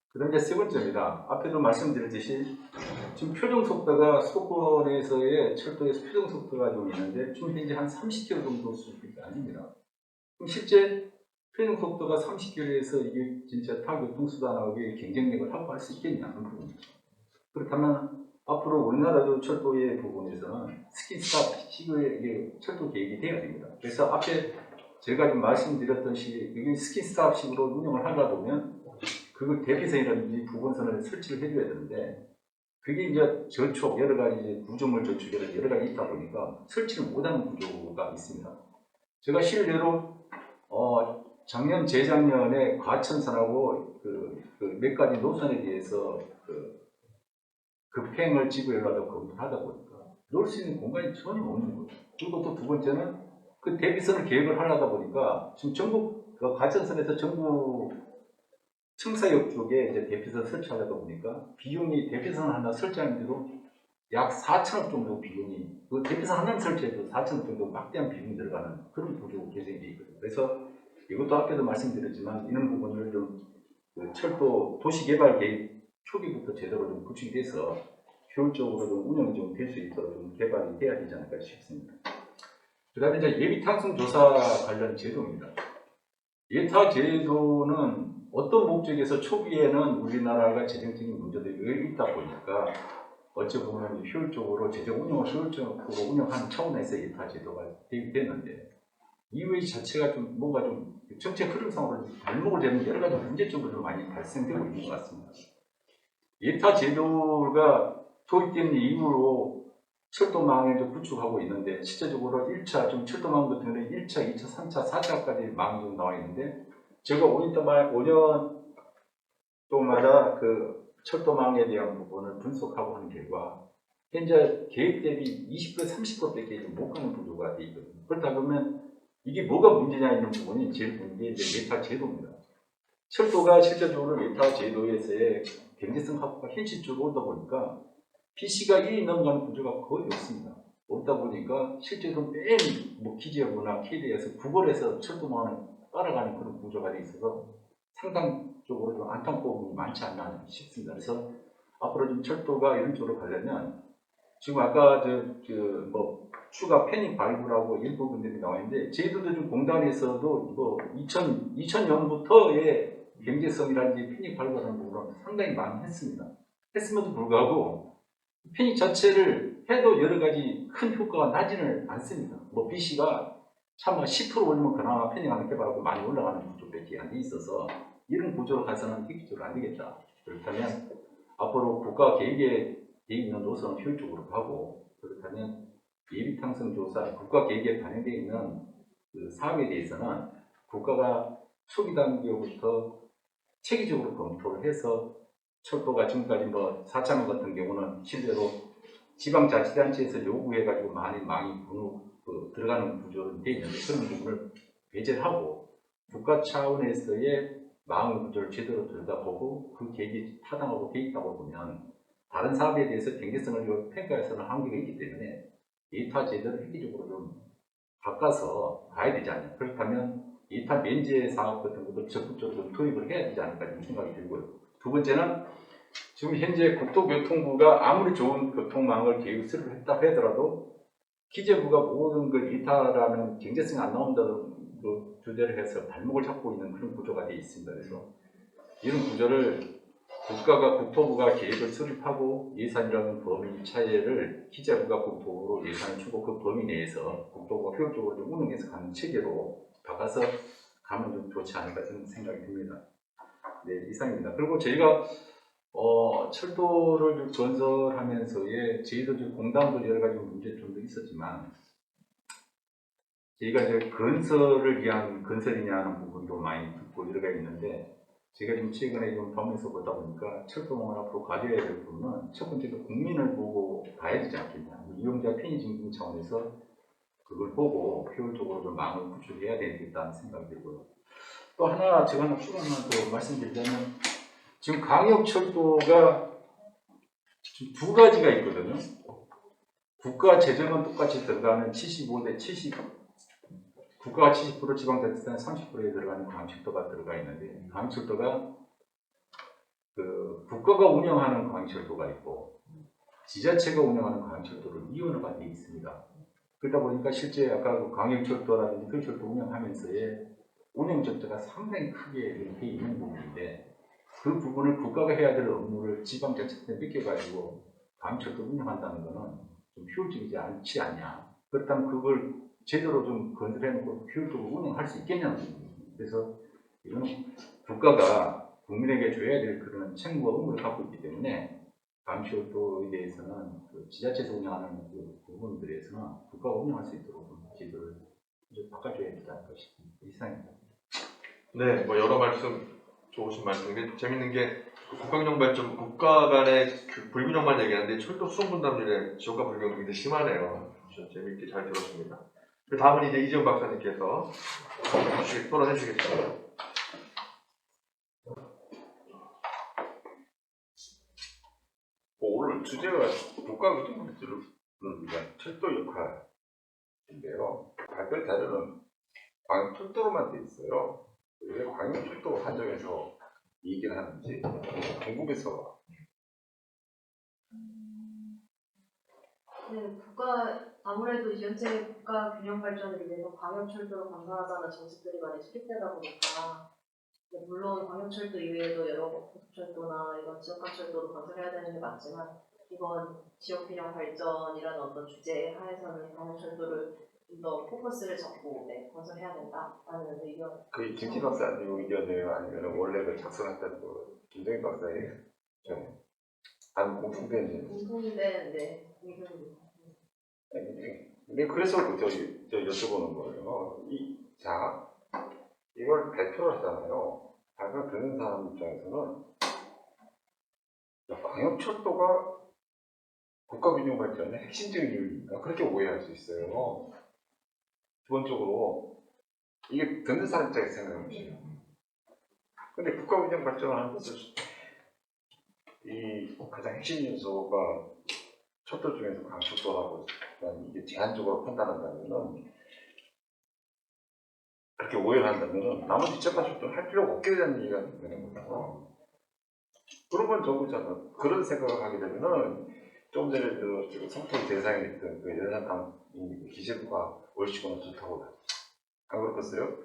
그 다음에 세 번째입니다. 앞에도 말씀드렸듯이 지금 표정 속도가 수도권에서의 철도에서 표정 속도가 좀 있는데 지금 현재 한 30km 정도 수준이 아닙니다. 그럼 실제 표정 속도가 30km에서 이게 진짜 타 교통수단하고의 경쟁력을 확보할 수 있겠냐는 부분입니다. 그렇다면 앞으로 우리나라도 철도의 부분에서는 스킨스탑식의 철도 계획이 돼야 됩니다. 그래서 앞에 제가 좀 말씀드렸듯이 이게 스킨스탑식으로 운영을 하다 보면 그걸 대피선이라든지 부분선을 설치를 해줘야 되는데 그게 이제 저촉 여러 가지 이제 구조물 저촉이 여러 가지 있다 보니까 설치를 못하는 구조가 있습니다. 제가 실례로 작년 재작년에 과천선하고 몇 가지 노선에 대해서 급행을 지구열라도 검토를 하다 보니까 놓을 수 있는 공간이 전혀 없는 거예요. 그리고 또 두 번째는 그 대피선을 계획을 하려다 보니까 지금 전국 과천선에서 전국 청사역 쪽에 이제 대피선 설치하려다 보니까 비용이 대피선 하나 설치하는데도 약 4천억 정도 비용이 그 대피선 하나 설치해도 4천억 정도 막대한 비용이 들어가는 그런 구조 개선이 되어 있거든요. 그래서 이것도 아까도 말씀드렸지만 이런 부분을 좀 철도 도시개발 계획 초기부터 제대로 좀 구축이 돼서 효율적으로 좀 운영이 좀 될 수 있도록 좀 개발이 돼야 되지 않을까 싶습니다. 그 다음에 이제 예비탕성 조사 관련 제도입니다. 예타 제도는 어떤 목적에서 초기에는 우리나라가 재정적인 문제들이 있다 보니까 어찌 보면 효율적으로 재정 운영을 효율적으로 운영하는 차원에서 예타 제도가 되었는데 이외 자체가 좀 뭔가 좀 정책 흐름상으로 발목을 잡는 여러 가지 문제점도 좀 많이 발생되고 있는 것 같습니다. 예타 제도가 도입된 이후로 철도망을 구축하고 있는데 실제적으로 1차 좀 철도망 같은 경우는 1차, 2차, 3차, 4차까지 망이 좀 나와 있는데 제가 5년 동안마다 그 철도망에 대한 부분을 분석하고 하는 결과 현재 계획 대비 20% 30%밖에 못 가는 구조가 되어 있거든요. 그렇다 보면 이게 뭐가 문제냐 있는 부분이 제일 문제 이제 예타 제도입니다. 철도가 실제적으로 예타 제도에서의 경제성 확보가 현실적으로 오다 보니까 PC가 1이 넘어가는 구조가 거의 없습니다. 없다 보니까 실제로 맨 기재부나 KD에서 구걸해서 철도망을 따라가는 그런 구조가 돼 있어서 상당적으로 좀 안타까움이 많지 않나 싶습니다. 그래서 앞으로 좀 철도가 이런 쪽으로 가려면 지금 아까 추가 패닉 발굴하고 일부 분들이 나와 있는데 저희들도 좀 공단에서도 2000년부터의 경제성이라든지 패닉 발굴하는 부분은 상당히 많이 했습니다. 했음에도 불구하고 패닉 자체를 해도 여러 가지 큰 효과가 나지는 않습니다. BC가 참 10% 올리면 그나마 패닉하는 개발하고 많이 올라가는 구조밖에 안 돼 있어서 이런 구조로 가서는 획기적으로 안 되겠다. 그렇다면 앞으로 국가 계획에 되어 있는 노선은 효율적으로 가고 그렇다면 예비탕성 조사, 국가 계획에 반영되어 있는 그 사업에 대해서는 국가가 초기 단계부터 체계적으로 검토를 해서 철도가 지금까지 4차원 같은 경우는 실제로 지방자치단체에서 요구해가지고 많이 들어가는 구조로 되어 있는데 그런 부분을 배제를 하고 국가 차원에서의 마음 구조를 제대로 들여다보고 그 계획이 타당하고 돼 있다고 보면 다른 사업에 대해서 경제성을 평가해서는 한계가 있기 때문에 예타 제도를 획기적으로 좀 바꿔서 가야 되지 않냐. 그렇다면 예타 면제 사업 같은 것도 적극적으로 좀 도입을 해야 되지 않을까 좀 생각이 들고요. 두 번째는 지금 현재 국토교통부가 아무리 좋은 교통망을 계획을 했다 하더라도 기재부가 모든 걸 예타라는 경제성이 안 나온다는 주제를 해서 발목을 잡고 있는 그런 구조가 되어 있습니다. 그래서 이런 구조를 국가가 국토부가 계획을 수립하고 예산이라는 범위 차이를 기재부가 국토부로 예산을 주고 그 범위 내에서 국토부가 효율적으로 좀 운영해서 가는 체계로 바꿔서 가면 좀 좋지 않을까 저는 생각이 듭니다. 네, 이상입니다. 그리고 저희가 철도를 좀 건설하면서의 저희도 좀 공단도 여러 가지 문제점도 있었지만 저희가 이제 건설을 위한 건설이냐는 부분도 많이 듣고 여러 가지 있는데 제가 지금 최근에 좀 보면서 보다 보니까 철도망을 앞으로 가져야 될 부분은 첫 번째로 국민을 보고 봐야 되지 않겠냐. 이용자 편의점 차원에서 그걸 보고 효율적으로 좀 망을 구축해야 되겠다는 생각이 들고요. 또 하나 제가 하나 추가 하나 더 말씀드리자면 지금 광역철도가 지금 두 가지가 있거든요. 국가 재정은 똑같이 들어가는 75대 70, 국가가 70%, 지방자치단은 30%에 들어가는 광역철도가 들어가 있는데 광역철도가 그 국가가 운영하는 광역철도가 있고 지자체가 운영하는 광역철도를 이원화가 되어 있습니다. 그러다 보니까 실제 아까 그 광역철도라든지 도시철도 운영하면서의 운영 적자가 상당히 크게 되어 있는 부분인데 그 부분을 국가가 해야 될 업무를 지방자치단에 맡겨가지고 광역철도 운영한다는 것은 좀 효율적이지 않지 않냐. 그렇다면 그걸 제대로 좀 건설해놓고 효율적으로 운영할 수 있겠냐는 부분입니다. 그래서 이거는 국가가 국민에게 줘야 될 그런 책무와 의무를 갖고 있기 때문에 광역철도에 대해서는 그 지자체에서 운영하는 그 부분들에서는 국가가 운영할 수 있도록 좀 제도를 좀 바꿔줘야 되지 않을까 싶습니다. 이상입니다. 네, 뭐 여러 말씀 좋으신 말씀인데 재밌는 게 국가균형 발전 국가 간의 그 불균형만 얘기하는데 철도 수송 분담률에 지역과 불균형이 굉장히 심하네요. 재밌게 잘 들었습니다. 다음은 이제 이재훈 박사님께서 토론해 주시겠습니다. 오늘 주제가 국가교통 발전을 위한 철도 역할인데요. 발표 자료는 광역철도로만 돼 있어요. 왜 광역철도 한정해서 얘기를 하는지 궁금해서. 네, 아무래도 현재 국가 균형 발전을 위해서 광역철도로 건설하자는 정책들이 많이 수립되다 보니까 물론 광역철도 이외에도 여러 고속철도나 이런 지역간철도도 건설해야 되는 게 맞지만 이번 지역균형 발전이라는 어떤 주제 하에서는 광역철도를 좀 더 포커스를 잡고 건설해야 된다라는 의견. 그게 김치 박사님 의견이에요? 아니면 원래 그 작성했던 그 김정희 박사의 좀 공통된 공통된 의견입니다. 근데 그래서 저 여쭤보는 거예요. 이걸 발표를 하잖아요. 발표 듣는 사람 입장에서는 광역철도가 국가균형 발전의 핵심적인 이유입니다. 그렇게 오해할 수 있어요. 기본적으로 이게 듣는 사람 입장에서 생각해 보시죠. 근데 국가균형 발전을 하는 것은 이 가장 핵심 요소가 철도 중에서 광철도라고 이게 제한적으로 판단한다면은 그렇게 오해를 한다면은 나머지 지역간철도는 할 필요가 없게 되는 얘기가 되는 거죠. 그러면 정부잖아. 그런 생각을 하게 되면은 좀 전에 그 성토 대상에 있던 그 연산당 기재부가 옳시거나 좋다고 안 그렇겠어요?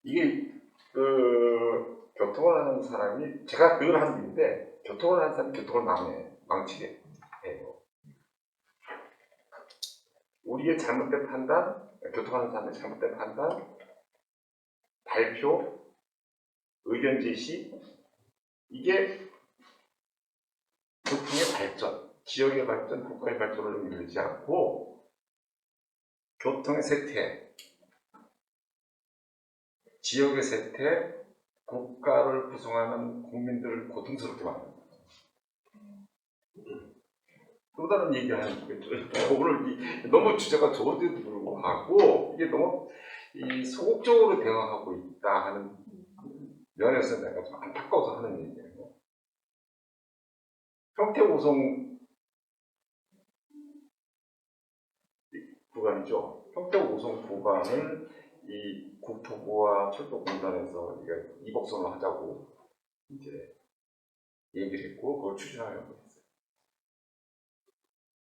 이게 그 교통을 하는 사람이 제가 늘 하는 일인데 교통을 하는 사람이 교통을 망치게 해요. 우리의 잘못된 판단, 교통하는 사람의 잘못된 판단, 발표, 의견 제시 이게 교통의 발전, 지역의 발전, 국가의 발전을 이루지 않고 교통의 쇠퇴, 지역의 쇠퇴, 국가를 구성하는 국민들을 고통스럽게 만듭니다. 또 다른 얘기를 하는 거죠. 오늘 너무 주제가 좋은데도 불구하고 이게 너무 소극적으로 대응하고 있다 하는 면에서 내가 좀 안타까워서 하는 얘기예요. 평택-오송 구간이죠. 평택-오송 구간을 이 국토부와 철도공단에서 이복선을 하자고 이제 얘기를 했고 그걸 추진하려고 했어요.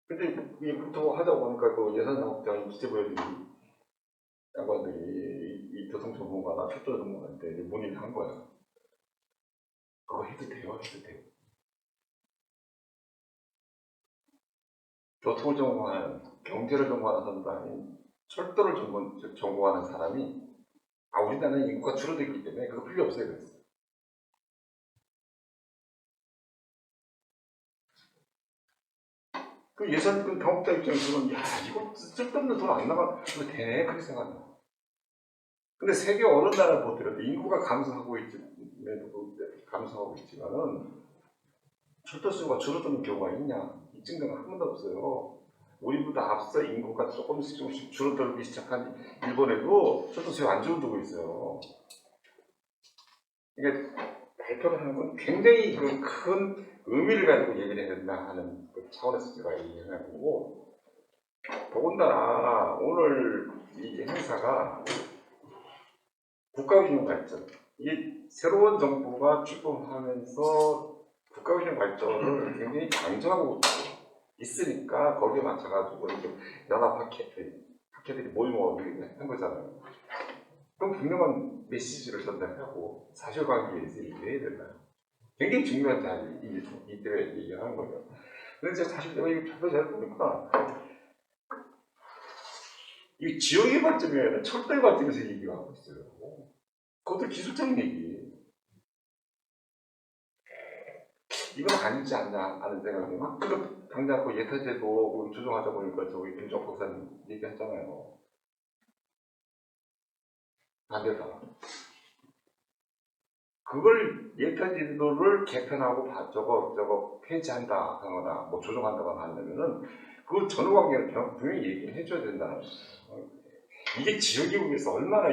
근데 이 국토부 하자고 하니까 그 예산장업장 기재부의 양반들이 이 교통 전문가나 철도 전문가한테 문의를 한 거야. 그거 해도 돼요, 해도 돼요. 교통을 전공하는, 경제를 전공하는 사람도 아닌 철도를 전공하는 사람이 우리나라는 인구가 줄어들기 때문에 그거 필요 없어요. 그랬어요. 그 예산 그 당국자 입장에서는 야 이거 쓸데없는 돈 안 나가 이거 되네 그렇게 생각합니다. 근데 세계 어느 나라 보더라도 인구가 감소하고 있지만은 철도 수가 줄어드는 경우가 있냐? 이 증거가 한 번도 없어요. 우리보다 앞서 인구가 조금씩 줄어들기 시작한 일본에도 철도 수가 안 줄어들고 있어요. 이게 발표를 하는 건 굉장히 큰 의미를 가지고 얘기를 해야 된다 하는 그 차원에서 제가 얘기를 해보고, 더군다나 오늘 이 행사가 국가운영 발전, 이게 새로운 정부가 출범하면서 국가운영 발전을 굉장히 강조하고 있으니까 거기에 맞춰가지고 이렇게 연합 학회들이 모임을 한 거잖아요. 그럼 분명한 메시지를 전달하고 사실관계에서 얘기해야 된다. 굉장히 중요한 자리, 이때 얘기하는 거예요. 근데 제가 사실 내가 이 표도 잘 보니까 이 지역의 관점이면 철도의 관점에서 얘기하고 있어요. 그것도 기술적인 얘기예요. 이건 아니지 않냐 하는 생각이 막 당장 그 예타제도 조정하자 보니까 저기 김종 박사님 얘기했잖아요. 반대다. 그걸 예타제도를 개편하고 저거 폐지한다 하거나 뭐 조정한다거나 하려면은 그 전후관계를 분명히 얘기를 해줘야 된다는 거예요. 이게 지역이국에서 얼마나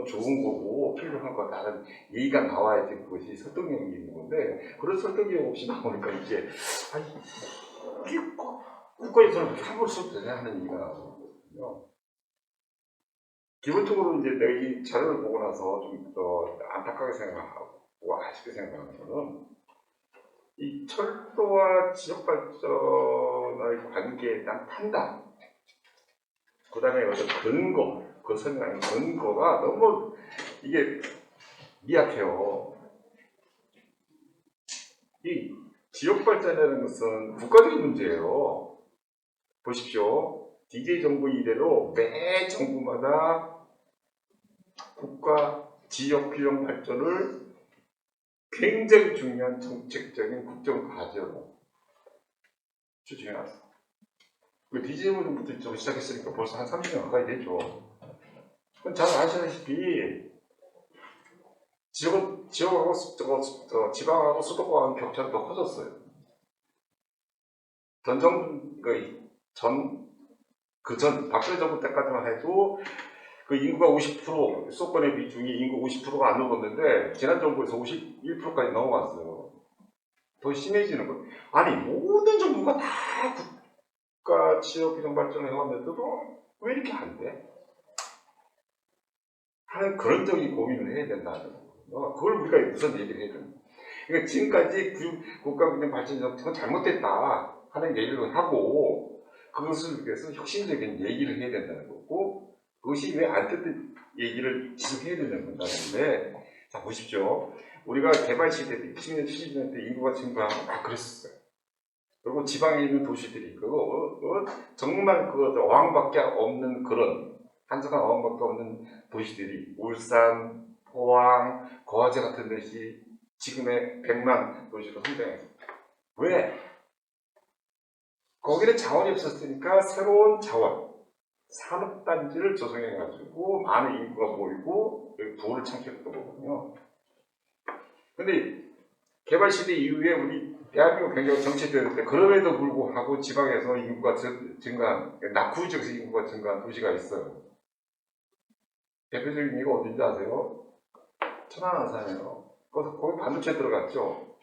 좋은 거고 필요한 거다는 얘기가 나와야 될 것이 설득력이 있는 건데 그런 설득력 없이 나오니까 이게 국가에서는 함부로 써도 되냐 하는 얘기가 나오거든요. 기본적으로 이제 내가 이 자료를 보고 나서 좀 더 안타깝게 생각하고 아쉽게 생각하는 거는 이 철도와 지역 발전의 관계에 대한 판단, 그 다음에 어떤 근거, 그 설명하는 근거가 너무 이게 미약해요. 이 지역 발전이라는 것은 국가적인 문제예요. 보십시오. DJ 정부 이래로 매 정부마다 국가 지역 균형 발전을 굉장히 중요한 정책적인 국정 과제로 추진해왔어. 그 DJ 정부부터 시작했으니까 벌써 한 30년 가까이 됐죠. 잘 아시다시피 지역하고 지방하고 수도권하고 격차가 더 커졌어요. 그전 박근혜 정부 때까지만 해도 그 인구가 50% 수도권의 비중이 인구 50%가 안 넘었는데 지난 정부에서 51%까지 넘어갔어요. 더 심해지는 거예요. 아니 모든 정부가 다 국가 지역 균형 발전을 해왔는데도 왜 이렇게 안 돼? 하는 그런적인 고민을 해야 된다는 거예요. 그걸 우리가 무슨 얘기를 해야 되는 거예요. 그러니까 지금까지 국가 균형 발전 정책은 잘못됐다 하는 얘기를 하고 그것을 위해서 혁신적인 얘기를 해야 된다는 거고 그것이 왜 안 됐든 얘기를 지속해야 되는 건데 자 보십시오. 우리가 개발 시대 때 60년, 70년 때 인구가 증가하고 다 그랬었어요. 그리고 지방에 있는 도시들이 정말 어항밖에 없는 그런 한적한 어항밖에 없는 도시들이 울산, 포항, 거제 같은 데시 지금의 100만 도시로 성장했어요. 왜? 거기는 자원이 없었으니까 새로운 자원, 산업단지를 조성해가지고 많은 인구가 모이고 부를 창출했던 거거든요. 근데 개발시대 이후에 우리 대한민국 굉장히 정체되는데 그럼에도 불구하고 지방에서 인구가 증가한, 낙후 지역에서 인구가 증가한 도시가 있어요. 대표적인 예가 어딘지 아세요? 천안 안산이에요. 거기 반도체 들어갔죠.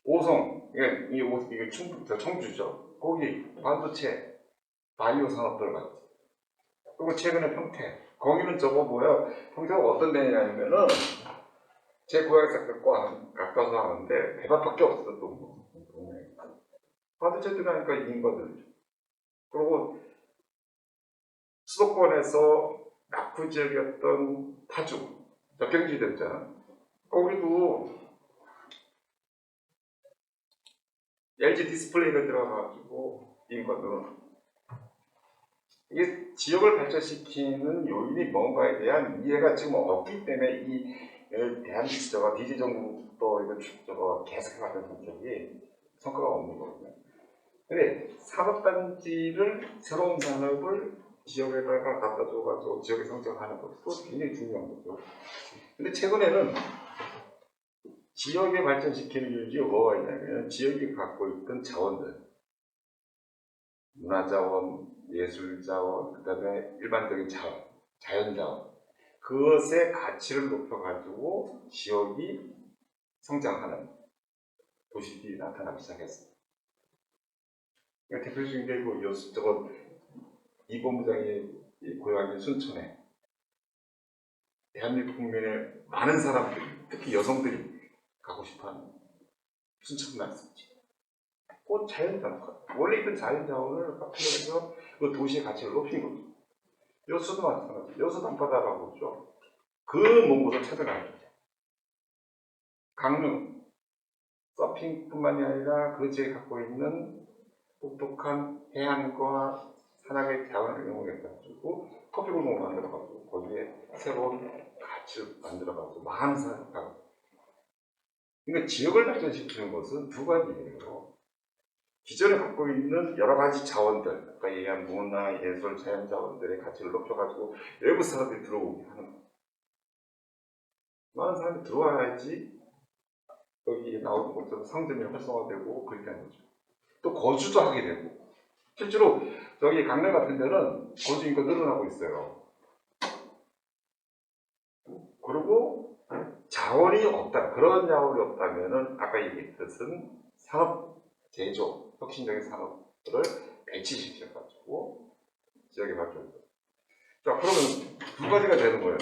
오송, 이게 청주죠. 거기 반도체, 바이오 산업 들어갔죠. 그리고 최근에 평택. 거기는 평택은 어떤 데냐면은 제 고향에서 가까워서 하는데 대밭밖에 없었던 동네. 반도체 들어가니까 인구가 늘죠. 그리고 수도권에서 낙후 지역이었던 파주, 역경지대였잖아. 거기도 LG 디스플레이가 들어가가지고 인건으로 이게 지역을 발전시키는 요인이 뭔가에 대한 이해가 지금 없기 때문에 이 대한민국 저거 DG 정부도 이거 저거 계속해왔던 성격이 성과가 없는 거거든요. 근데 산업단지를 새로운 산업을 지역에다가 갖다 줘가지고 지역에 성장하는 것도 굉장히 중요한 거죠. 근데 최근에는 지역에 발전시키는 요인이 뭐가 있냐면 지역이 갖고 있던 자원들, 문화자원, 예술자원, 그 다음에 일반적인 자원, 자연자원, 그것의 가치를 높여가지고 지역이 성장하는 도시들이 나타나기 시작했습니다. 그러니까 대표적인 게 뭐 저거 이 본부장의 고향인 순천에 대한민국 국민의 많은 사람들이, 특히 여성들이 가고 싶어하는 순천 말씀이지. 그 자연자원, 원래 있던 자연자원을 활용해서 그 도시의 가치를 높인 거죠. 여수도 마찬가지. 여수 밤바다라고 그러죠. 그 먼 곳을 찾아가야 돼요. 강릉, 서핑뿐만이 아니라 그 지역에 갖고 있는 똑똑한 해안과 산악의 자원을 이용해가지고 커피골목을 만들어가지고 거기에 새로운 가치를 만들어가지고 많은 사람이 가고. 그러니까 지역을 발전시키는 것은 두 가지예요. 기존에 갖고 있는 여러 가지 자원들, 아까 얘기한 문화, 예술, 자연 자원들의 가치를 높여가지고 외부 사람들이 들어오게 하는 거예요. 많은 사람이 들어와야지 여기 나오는 것처럼 상점이 활성화되고 그렇게 하는 거죠. 또 거주도 하게 되고. 실제로 저기 강릉 같은 데는 거주 인구가 늘어나고 있어요. 그리고 자원이 없다. 그런 자원이 없다면은 아까 얘기했듯은 산업 제조, 혁신적인 산업들을 배치시켜가지고 지역에 발전. 자, 그러면 두 가지가 되는 거예요.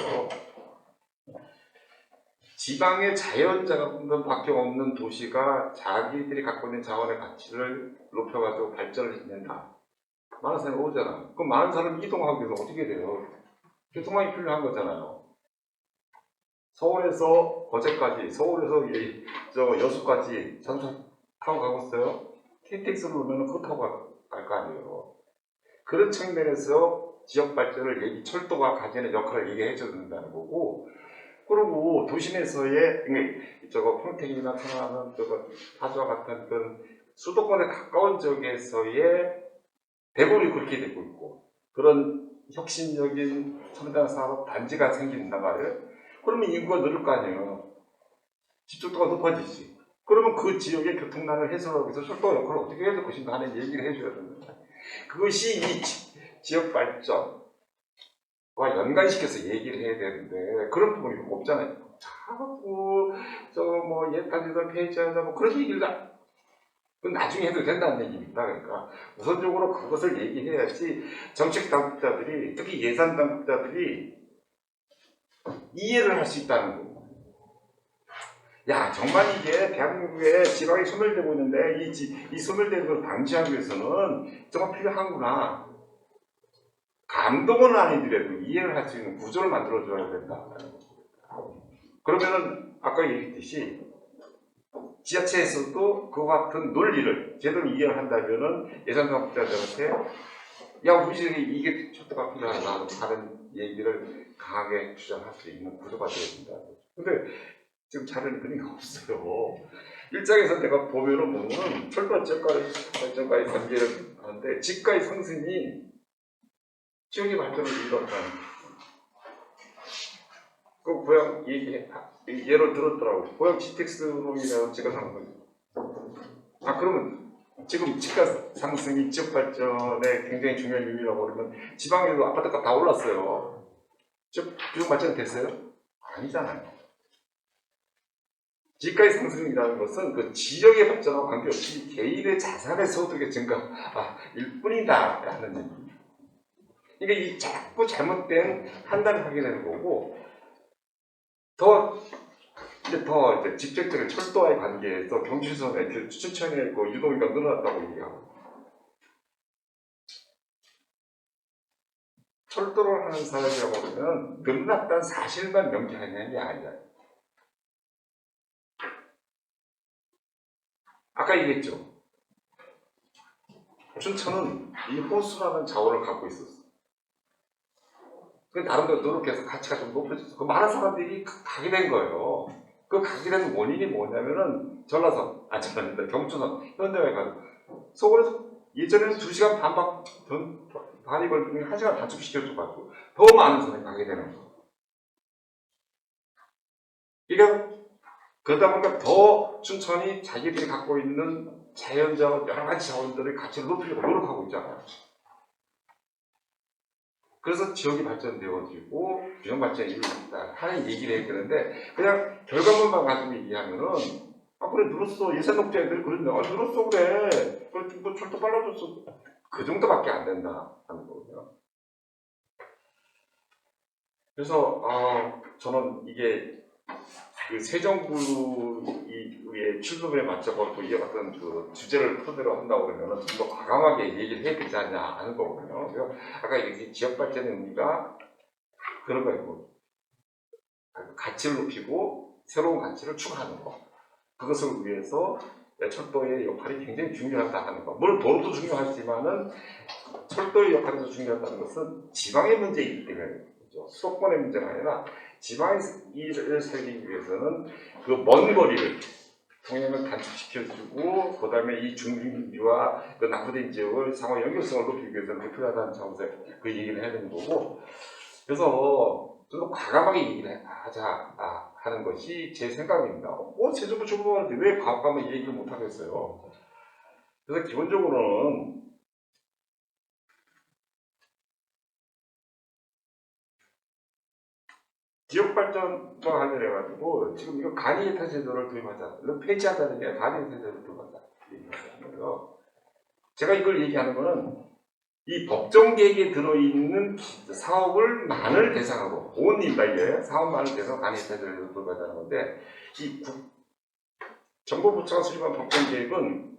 지방의 자연자원밖에 없는 도시가 자기들이 갖고 있는 자원의 가치를 높여가지고 발전을 시킨다. 많은 사람이 오잖아. 그럼 많은 사람이 이동하기 위해서 어떻게 돼요? 교통망이 필요한 거잖아요. 서울에서 거제까지, 서울에서 여수까지 전차 타고 가고 있어요. KTX로 오면 그거 타고 갈 거 아니에요. 그런 측면에서 지역 발전을 철도가 가지는 역할을 얘기해 줘야 된다는 거고, 그리고 도심에서의 평택이나 천안은 파주와 같은 그런 수도권에 가까운 지역에서의 대부분이 그렇게 되고 있고, 그런 혁신적인 첨단 산업 단지가 생긴단 말이에요. 그러면 인구가 늘을 거 아니에요. 집중도가 높아지지. 그러면 그 지역의 교통난을 해소하기 위해서 철도 역할을 어떻게 해야 될 것인가 하는 얘기를 해줘야 됩니다. 그것이 이 지역 발전과 연관시켜서 얘기를 해야 되는데 그런 부분이 없잖아요. 자꾸 예탄지들 폐지하자 그런 얘기를 그건 나중에 해도 된다는 얘기입니다. 그러니까 우선적으로 그것을 얘기해야지 정책 당국자들이, 특히 예산 당국자들이 이해를 할 수 있다는 거예요. 야, 정말 이게 대한민국에 지방이 소멸되고 있는데 이 소멸되는 걸 방지하기 위해서는 정말 필요하구나. 감동은 아니더라도 이해를 할 수 있는 구조를 만들어줘야 된다. 그러면은 아까 얘기했듯이 지자체에서도 그와 같은 논리를 제대로 이해를 한다면은 예산당국자들한테 야, 우리 지역에 이게 철도가 필요하다. 다른 얘기를 강하게 주장할 수 있는 구조가 되어야 된다. 근데 지금 자료는 그런 게 없어요. 일장에서 내가 보면은 철도 지역과의 발전과의 관계를 하는데 집가의 상승이 지역의 발전을 이뤘다는 그 고향 예를 들었더라고. 고향 GTX론이라고 제가 산 거예요. 아, 그러면 지금 집가 상승이 지역 발전에 굉장히 중요한 요인이라고 그러면 지방에도 아파트값 다 올랐어요. 지역 발전 됐어요? 아니잖아요. 집가의 상승이라는 것은 그 지역의 발전과 관계없이 개인의 자산의 소득의 증가일 뿐이다라는 얘기입니다. 그러니까 이 자꾸 잘못된 판단을 하게 되는 거고, 더 직접적인 철도와의 관계에서 경추선에 춘천에 유동인구가 늘어났다고 얘기하고, 철도를 하는 사람이라고 하면 늘어났다는 사실만 명기하는 게 아니야. 아까 얘기했죠. 춘천은 이 호수라는 자원을 갖고 있었어. 그 나름대로 노력해서 가치가 좀 높아졌어. 그 많은 사람들이 가게 된 거예요. 그 가게 된 원인이 뭐냐면은 전라선, 경춘선, 현대화에 가서 서울에서 예전에는 2시간 반이 걸리면 1시간 단축시켜줘가지고 더 많은 사람이 가게 되는 거예요. 그러니까 그러다 보니까 더 춘천이 자기들이 갖고 있는 자연자원, 여러 가지 자원들의 가치를 높이려고 노력하고 있잖아요. 그래서 지역이 발전되어지고 균형 발전이 이루어진다 하는 얘기를 했는데 그냥 결과물만 가지고 얘기하면은 그래 늘었어. 예산 녹지애들이 그랬네. 늘었어 그래. 뭐 철도 빨라졌어. 그 정도밖에 안 된다 하는 거거든요. 그래서 저는 이게 그 새 정부의 출범에 맞춰서 이와 같은 그 주제를 토대로 한다고 그러면 좀 더 과감하게 얘기를 해야 되지 않냐 하는 거거든요. 그래서 아까 이렇게 지역 발전의 의미가 그런 거예요. 가치를 높이고 새로운 가치를 추가하는 거. 그것을 위해서 철도의 역할이 굉장히 중요하다 하는 거. 물론 도로도 중요하지만은 철도의 역할이 더 중요하다는 것은 지방의 문제이기 때문에 그렇죠. 수도권의 문제가 아니라 지방의 일을 살기 위해서는 그 먼 거리를 통행을 단축시켜주고 그 다음에 이 중심지와 그 낙후된 지역을 상호 연결성을 높이기 위해서는 필요하다는 차원에서 그 얘기를 해야 되는 거고 그래서 좀 더 과감하게 얘기를 하자 하는 것이 제 생각입니다. 새 정부 출범하는데 왜 과감하게 얘기를 못 하겠어요? 그래서 기본적으로는 지역 발전과 관련해 가지고 지금 이거 간이예타 제도를 도입하자, 이거 폐지하자는 게 간이예타 제도를 도입하자 얘기하는 거예요. 제가 이걸 얘기하는 거는 이 법정 계획에 들어있는 사업을 대상으로 온 일반에 사업만을 대상으로 간이예타 제도를 도입하자는 건데 이 정보부처가 수립한 법정 계획은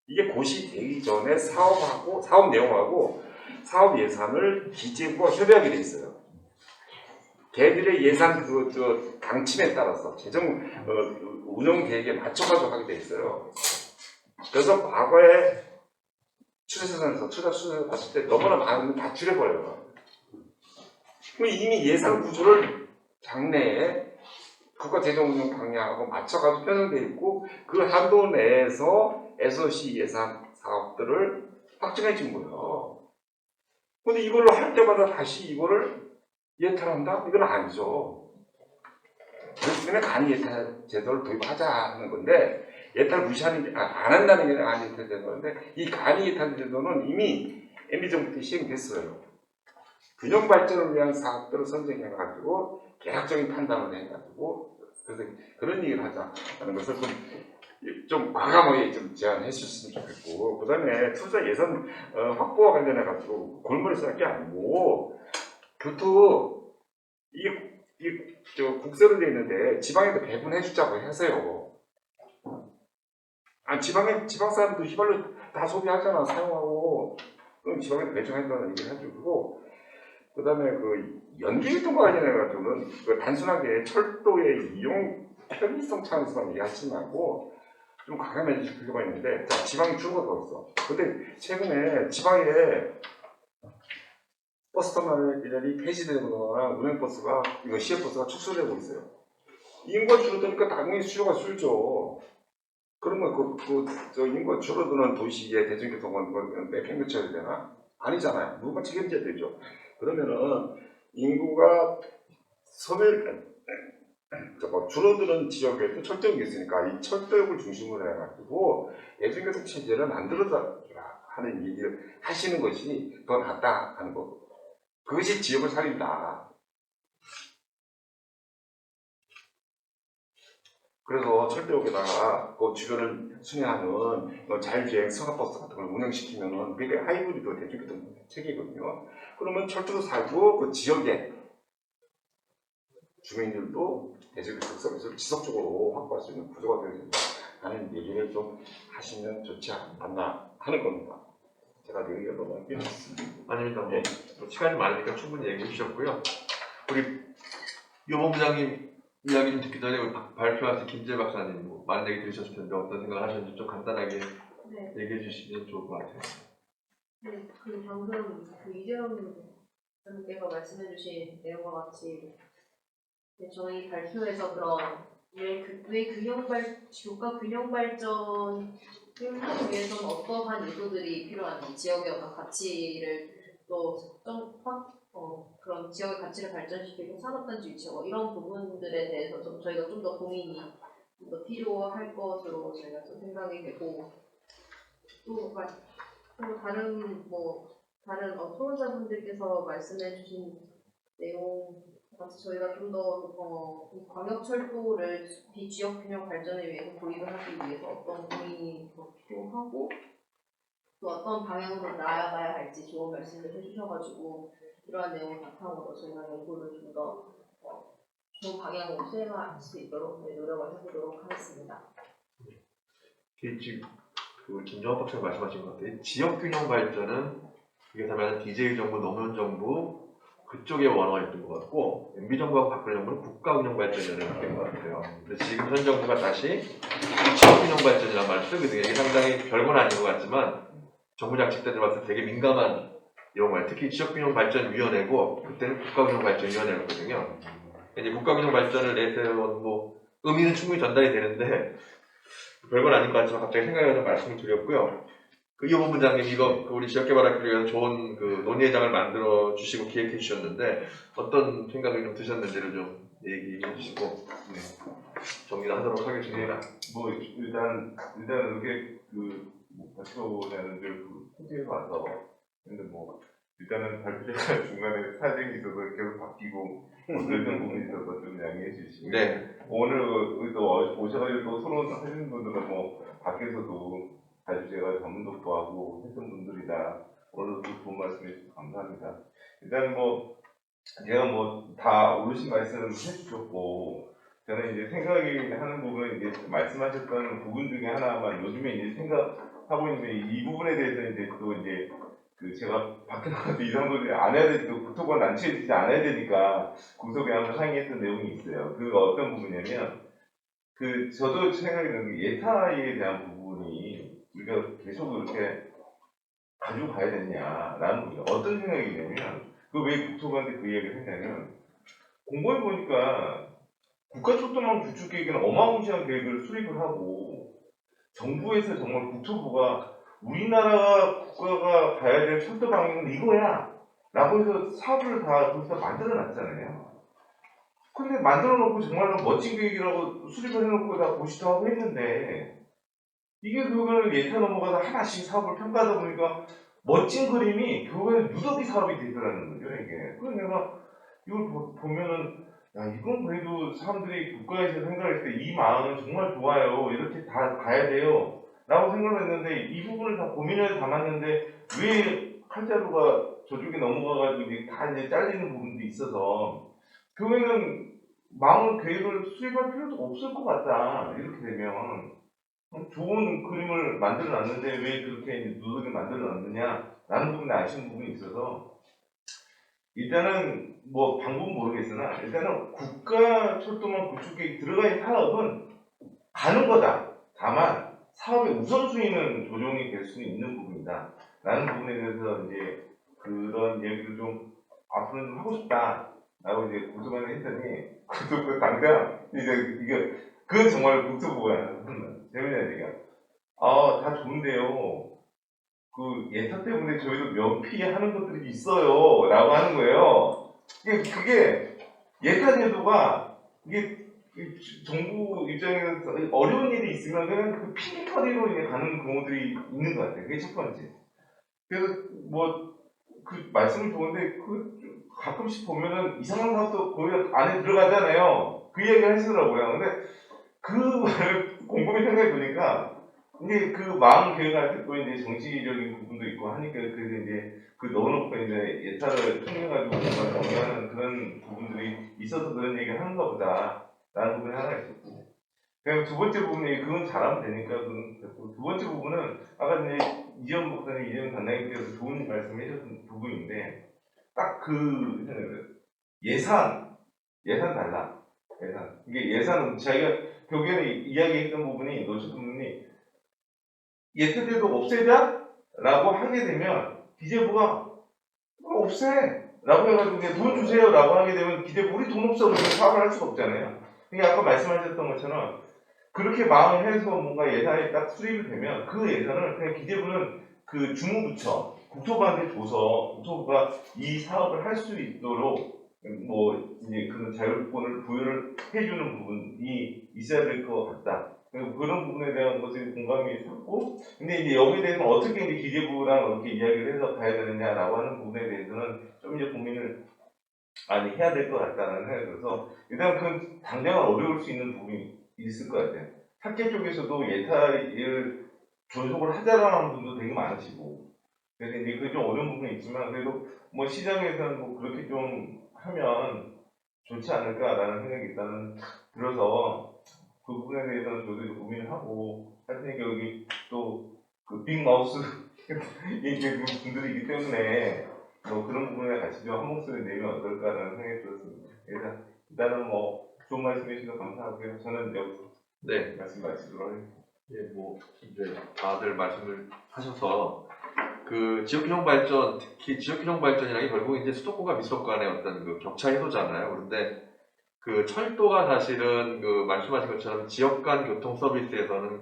이게 고시되기 전에 사업 내용하고 사업 예산을 기재부와 협의하게 돼 있어요. 걔들의 예산 당침에 따라서 재정 운영 계획에 맞춰가지고 하게 돼 있어요. 그래서 과거에 추세선에서 투자 수준을 봤을 때 너무나 많은 다 줄여버려요. 그럼 이미 예산 구조를 장래에 국가 재정 운영 방향하고 맞춰가지고 편성되어 있고 그 한도 내에서 SOC 예산 사업들을 확정해 준 거예요. 근데 이걸로 할 때마다 다시 이거를 예탈한다? 이건 아니죠. 그렇기 때문에 간이예탈 제도를 도입하자 하는 건데 예탈 무시하는 게 안 한다는 게 간이예탈 제도인데 이 간이예탈 제도는 이미 MB 정부 때 시행됐어요. 균형 발전을 위한 사업들을 선정해가지고 계획적인 판단을 해가지고 그래서 그런 얘기를 하자는 것을 좀 과감하게 좀 제안했었으면 좋겠고 그 다음에 투자 예산 확보와 관련해가지고 골머리서 할 게 아니고 교토 국세로 되어 있는데 지방에도 배분해 주자고 하세요. 지방 사람도 휘발유 다 소비하잖아 사용하고 그럼 지방에도 배정해달라는 얘기를 해주고 그 다음에 그 연계교통과 관련해가지고는 그 단순하게 철도의 이용 편의성 차원에서만 얘기하지 말고 좀 과감해 주실 필요가 있는데 자, 지방이 줄어들었어. 근데 최근에 지방에 버스터미널이 폐지되는 거나 운행버스가 이거 시외버스가 축소되고 있어요. 인구가 줄어드니까 당연히 수요가 줄죠. 그러면 인구가 줄어드는 도시의 대중교통은 매핑 쳐야 되나? 아니잖아요. 누가 책임져야 되죠. 그러면은 인구가 줄어드는 지역에도 철도역이 있으니까 이 철도역을 중심으로 해가지고 대중교통 체제를 만들어라 하는 얘기를 하시는 것이 더 낫다 하는 거고. 그것이 지역을 살린다. 그래서 철도역에다가 그 주변을 순회하는 자율주행 승합버스 같은 걸 운영시키면은 그게 하이브리드 대중교통 체계거든요. 그러면 철도도 살고 그 지역의 주민들도 대중교통 서비스를 지속적으로 확보할 수 있는 구조가 되어야 하는 얘기를 좀 하시면 좋지 않나 하는 겁니다. 제가 얘기가 너무 많습니다. 아닙니다. 뭐 시간이 많으니까 충분히 얘기해 주셨고요. 우리 유본부장님 이야기 좀 듣기 전에 우리 발표하신 김재 박사님 많은 얘기 들으셨을 텐데 어떤 생각을 하셨는지 좀 간단하게 얘기해 주시면 좋을 것 같아요. 네, 그 방금 그 이재영 선생님께서 말씀해주신 내용과 같이 저희 발표에서 그런 왜 교과 균형 발전을 하기 위해서는 어떠한 요소들이 필요한지 지역의 어떤 가치를 또 그런 지역의 가치를 발전시키고 산업단지 유치 이런 부분들에 대해서 저희가 좀 더 고민이 좀 더 필요할 것으로 저희가 좀 생각이 되고 또 다른 토론자분들께서 말씀해주신 내용 같이 저희가 좀 더 광역철도를 비지역 균형 발전을 위해서 도입을 하기 위해서 어떤 고민이 더 필요하고 또 어떤 방향으로 나아가야 할지 좋은 말씀을 해주셔가지고 이러한 내용을 바탕으로 저희가 연구를 좀 더 좋은 방향으로 수행할 수 있도록 노력을 해보도록 하겠습니다. 지금 그 김정환 박사님 말씀하신 것 같아요. 지역 균형 발전은 이게 다만 DJ 정부, 노무현 정부 그쪽에 원화였던 것 같고 MB 정부하고 박근혜 정부는 국가 균형 발전이라는 게 것 같아요. 그래서 지금 현 정부가 다시 지역 균형 발전이라는 말을 쓰거든요. 이게 상당히 별건 아닌 것 같지만 정부 장치들 봤을 때 되게 민감한 용어예요. 특히 지역균형발전위원회고 그때는 국가균형발전위원회였거든요. 이제 국가균형발전을 내세운 의미는 충분히 전달이 되는데 별건 아닌 것 같지만 갑자기 생각이 나서 말씀을 드렸고요. 이호부 부장님 이거 우리 지역개발하기 위한 좋은 논의회장을 만들어 주시고 기획해 주셨는데 어떤 생각이 좀 드셨는지를 좀 얘기해 주시고 정리를 하도록 하겠습니다. 일단 이렇게 발표자는 호텔에 와서 근데 일단은 발표자가 중간에 사정이 있어서 계속 바뀌고 어떤 부분이 있어서 좀 양해해 주시고 오늘 또 오셔가지고 또 토론 하시는 분들은 밖에서도 발표자가 전문 독보하고 했던 분들이다. 오늘도 또 좋은 말씀 해주셔서 감사합니다. 일단 제가 다 어르신 말씀 해주셨고 저는 이제 생각이 하는 부분은 이제 말씀하셨던 부분 중에 하나만 요즘에 이제 생각하고 있는데 이 부분에 대해서 이제 또 이제 제가 밖에 나가서 이 정도 안 해야 되고 국토관 난치해지지 않아야 되니까 구속에 한번 상의했던 내용이 있어요. 그가 어떤 부분이냐면 저도 생각이 드는 게 예타에 대한 부분이 우리가 계속 이렇게 가지고 가야 되냐라는 거죠. 어떤 생각이 드냐면 왜 국토관한테 그 이야기를 했냐면 공부해 보니까 국가초점망 구축 계획에는 어마무시한 계획을 수립을 하고 정부에서 정말 국토부가 우리나라 국가가 가야 될 철도 방향은 이거야 라고 해서 사업을 다 거기서 만들어 놨잖아요. 근데 만들어 놓고 정말로 멋진 계획이라고 수립을 해놓고 다 고시도 하고 했는데 이게 그거를 예타 넘어가서 하나씩 사업을 평가하다 보니까 멋진 그림이 결국에는 누더기 사업이 되더라는 거죠 이게. 그래서 내가 이걸 보면은 이건 그래도 사람들이 국가에서 생각할 때 이 마음은 정말 좋아요. 이렇게 다 가야 돼요. 라고 생각을 했는데 이 부분을 다 고민을 담았는데 왜 칼자루가 저쪽에 넘어가가지고 다 이제 잘리는 부분도 있어서 교회는 마음을 계획을 수립할 필요도 없을 것 같다. 이렇게 되면 좋은 그림을 만들어 놨는데 왜 그렇게 누더기 만들어 놨느냐 라는 부분에 아쉬운 부분이 있어서 일단은 방법은 모르겠으나 일단은 국가철도망 구축계획 들어가 있는 사업은 가는 거다. 다만 사업의 우선순위는 조정이 될 수 있는 부분이다. 라는 부분에 대해서 이제 그런 얘기를 좀 앞으로는 좀 하고 싶다. 라고 이제 국토관에 했더니 국토부 당장 이게 그건 정말 국토부가 재밌는 얘기가 다 좋은데요. 예타 때문에 저희도 면피하는 것들이 있어요. 라고 하는 거예요. 그게 예타 제도가 이게 정부 입장에서 어려운 일이 있으면 그냥 핑계거리로 가는 경우들이 있는 것 같아요. 그게 첫 번째. 그래서 말씀은 좋은데 가끔씩 보면은 이상한 사업도 거기 안에 들어가잖아요. 그 얘기를 하시더라고요. 근데 그 말을 곰곰이 생각해 보니까 이제 마음 계획할 때 또 이제 정치적인 부분도 있고 하니까 그래서 이제 넣어놓고 이제 예타를 통해가지고 뭔가 정리하는 그런 부분들이 있어서 그런 얘기를 하는가 보다 라는 부분이 하나 있었고 그리고 두 번째 부분이 그건 잘하면 되니까 두 번째 부분은 아까 이제 이재용 목사님, 이재용 단장님께서 좋은 말씀 해주신 부분인데 딱 예산 달라. 이게 예산은 자기가 결국에는 이야기했던 부분이 놓쳤던 부분이 예타 제도 없애자? 라고 하게 되면 기재부가 그거 없애 라고 해가지고 그냥 돈 주세요 라고 하게 되면 기재부 우리 돈 없어 그러면 사업을 할 수가 없잖아요. 그러니까 아까 말씀하셨던 것처럼 그렇게 마음을 해서 뭔가 예산이 딱 수립이 되면 그 예산을 그냥 기재부는 그 주무부처 국토부한테 줘서 국토부가 이 사업을 할 수 있도록 뭐 이제 그런 자율권을 부여를 해주는 부분이 있어야 될 것 같다. 그런 부분에 대한 것에 공감이 섰고, 근데 이제 여기에 대해서는 어떻게 이제 기재부랑 이렇게 이야기를 해서 가야 되느냐라고 하는 부분에 대해서는 좀 이제 고민을 많이 해야 될 것 같다는 생각이 들어서 일단 그 당장은 어려울 수 있는 부분이 있을 것 같아요. 학계 쪽에서도 예타를 존속을 하자라는 분도 되게 많으시고, 그래서 이제 그게 좀 어려운 부분이 있지만 그래도 뭐 시장에서는 뭐 그렇게 좀 하면 좋지 않을까라는 생각이 일단은 들어서 그 부분에 대해서는 저도 이제 고민을 하고 하여튼 여기 또 그 빅마우스 이제 분들이 있기 때문에 뭐 그런 부분에 같이 좀 한 목소리 내면 어떨까라는 생각이 들었습니다. 일단은 뭐 좋은 말씀해 주셔서 감사하고요. 저는 여기서 네. 말씀 마치도록 하겠습니다. 예, 뭐 이제 다들 말씀을 하셔서 그 지역균형 발전, 특히 지역균형 발전이라는 게 결국 이제 수도권과 미수도권 간의 어떤 그 격차 해소잖아요. 그런데 그 철도가 사실은 그 말씀하신 것처럼 지역 간 교통 서비스에서는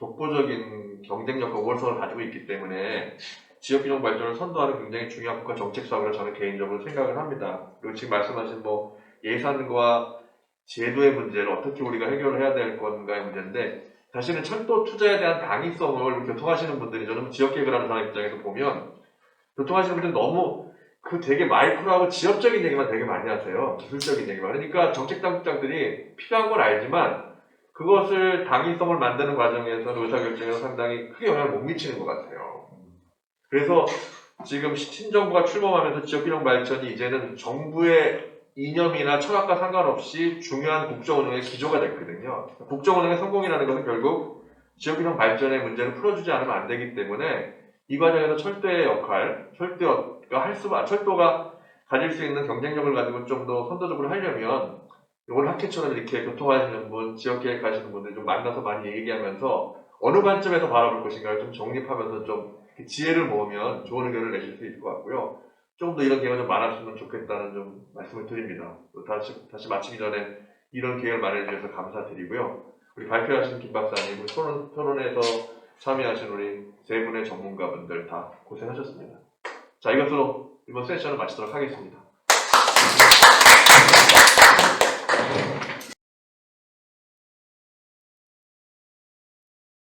독보적인 경쟁력과 우월성을 가지고 있기 때문에 지역균형 발전을 선도하는 굉장히 중요한 국가 정책 사업으로 저는 개인적으로 생각을 합니다. 그리고 지금 말씀하신 뭐 예산과 제도의 문제를 어떻게 우리가 해결을 해야 될 건가의 문제인데 사실은 철도 투자에 대한 당위성을 교통하시는 분들이 저는 지역계획을 하는 사람 입장에서 보면 교통하시는 분들이 너무 그 되게 마이크로하고 지역적인 얘기만 되게 많이 하세요. 기술적인 얘기만. 그러니까 정책 당국장들이 필요한 걸 알지만 그것을 당위성을 만드는 과정에서 의사결정에서 상당히 크게 영향을 못 미치는 것 같아요. 그래서 지금 신정부가 출범하면서 지역균형 발전이 이제는 정부의 이념이나 철학과 상관없이 중요한 국정운영의 기조가 됐거든요. 국정운영의 성공이라는 것은 결국 지역균형 발전의 문제를 풀어주지 않으면 안 되기 때문에 이 과정에서 철도의 역할, 철도가 가질 수 있는 경쟁력을 가지고 좀 더 선도적으로 하려면 이걸 학회처럼 이렇게 교통하시는 분, 지역계획 하시는 분들 좀 만나서 많이 얘기하면서 어느 관점에서 바라볼 것인가를 좀 정립하면서 좀 지혜를 모으면 좋은 의견을 내실 수 있을 것 같고요. 좀 더 이런 기회가 좀 많았으면 좋겠다는 좀 말씀을 드립니다. 다시 마치기 전에 이런 기회를 마련해 주셔서 감사드리고요. 우리 발표하신 김 박사님, 토론에서 참여하신 우리 세 분의 전문가분들 다 고생하셨습니다. 자, 이것으로 이번 세션을 마치도록 하겠습니다.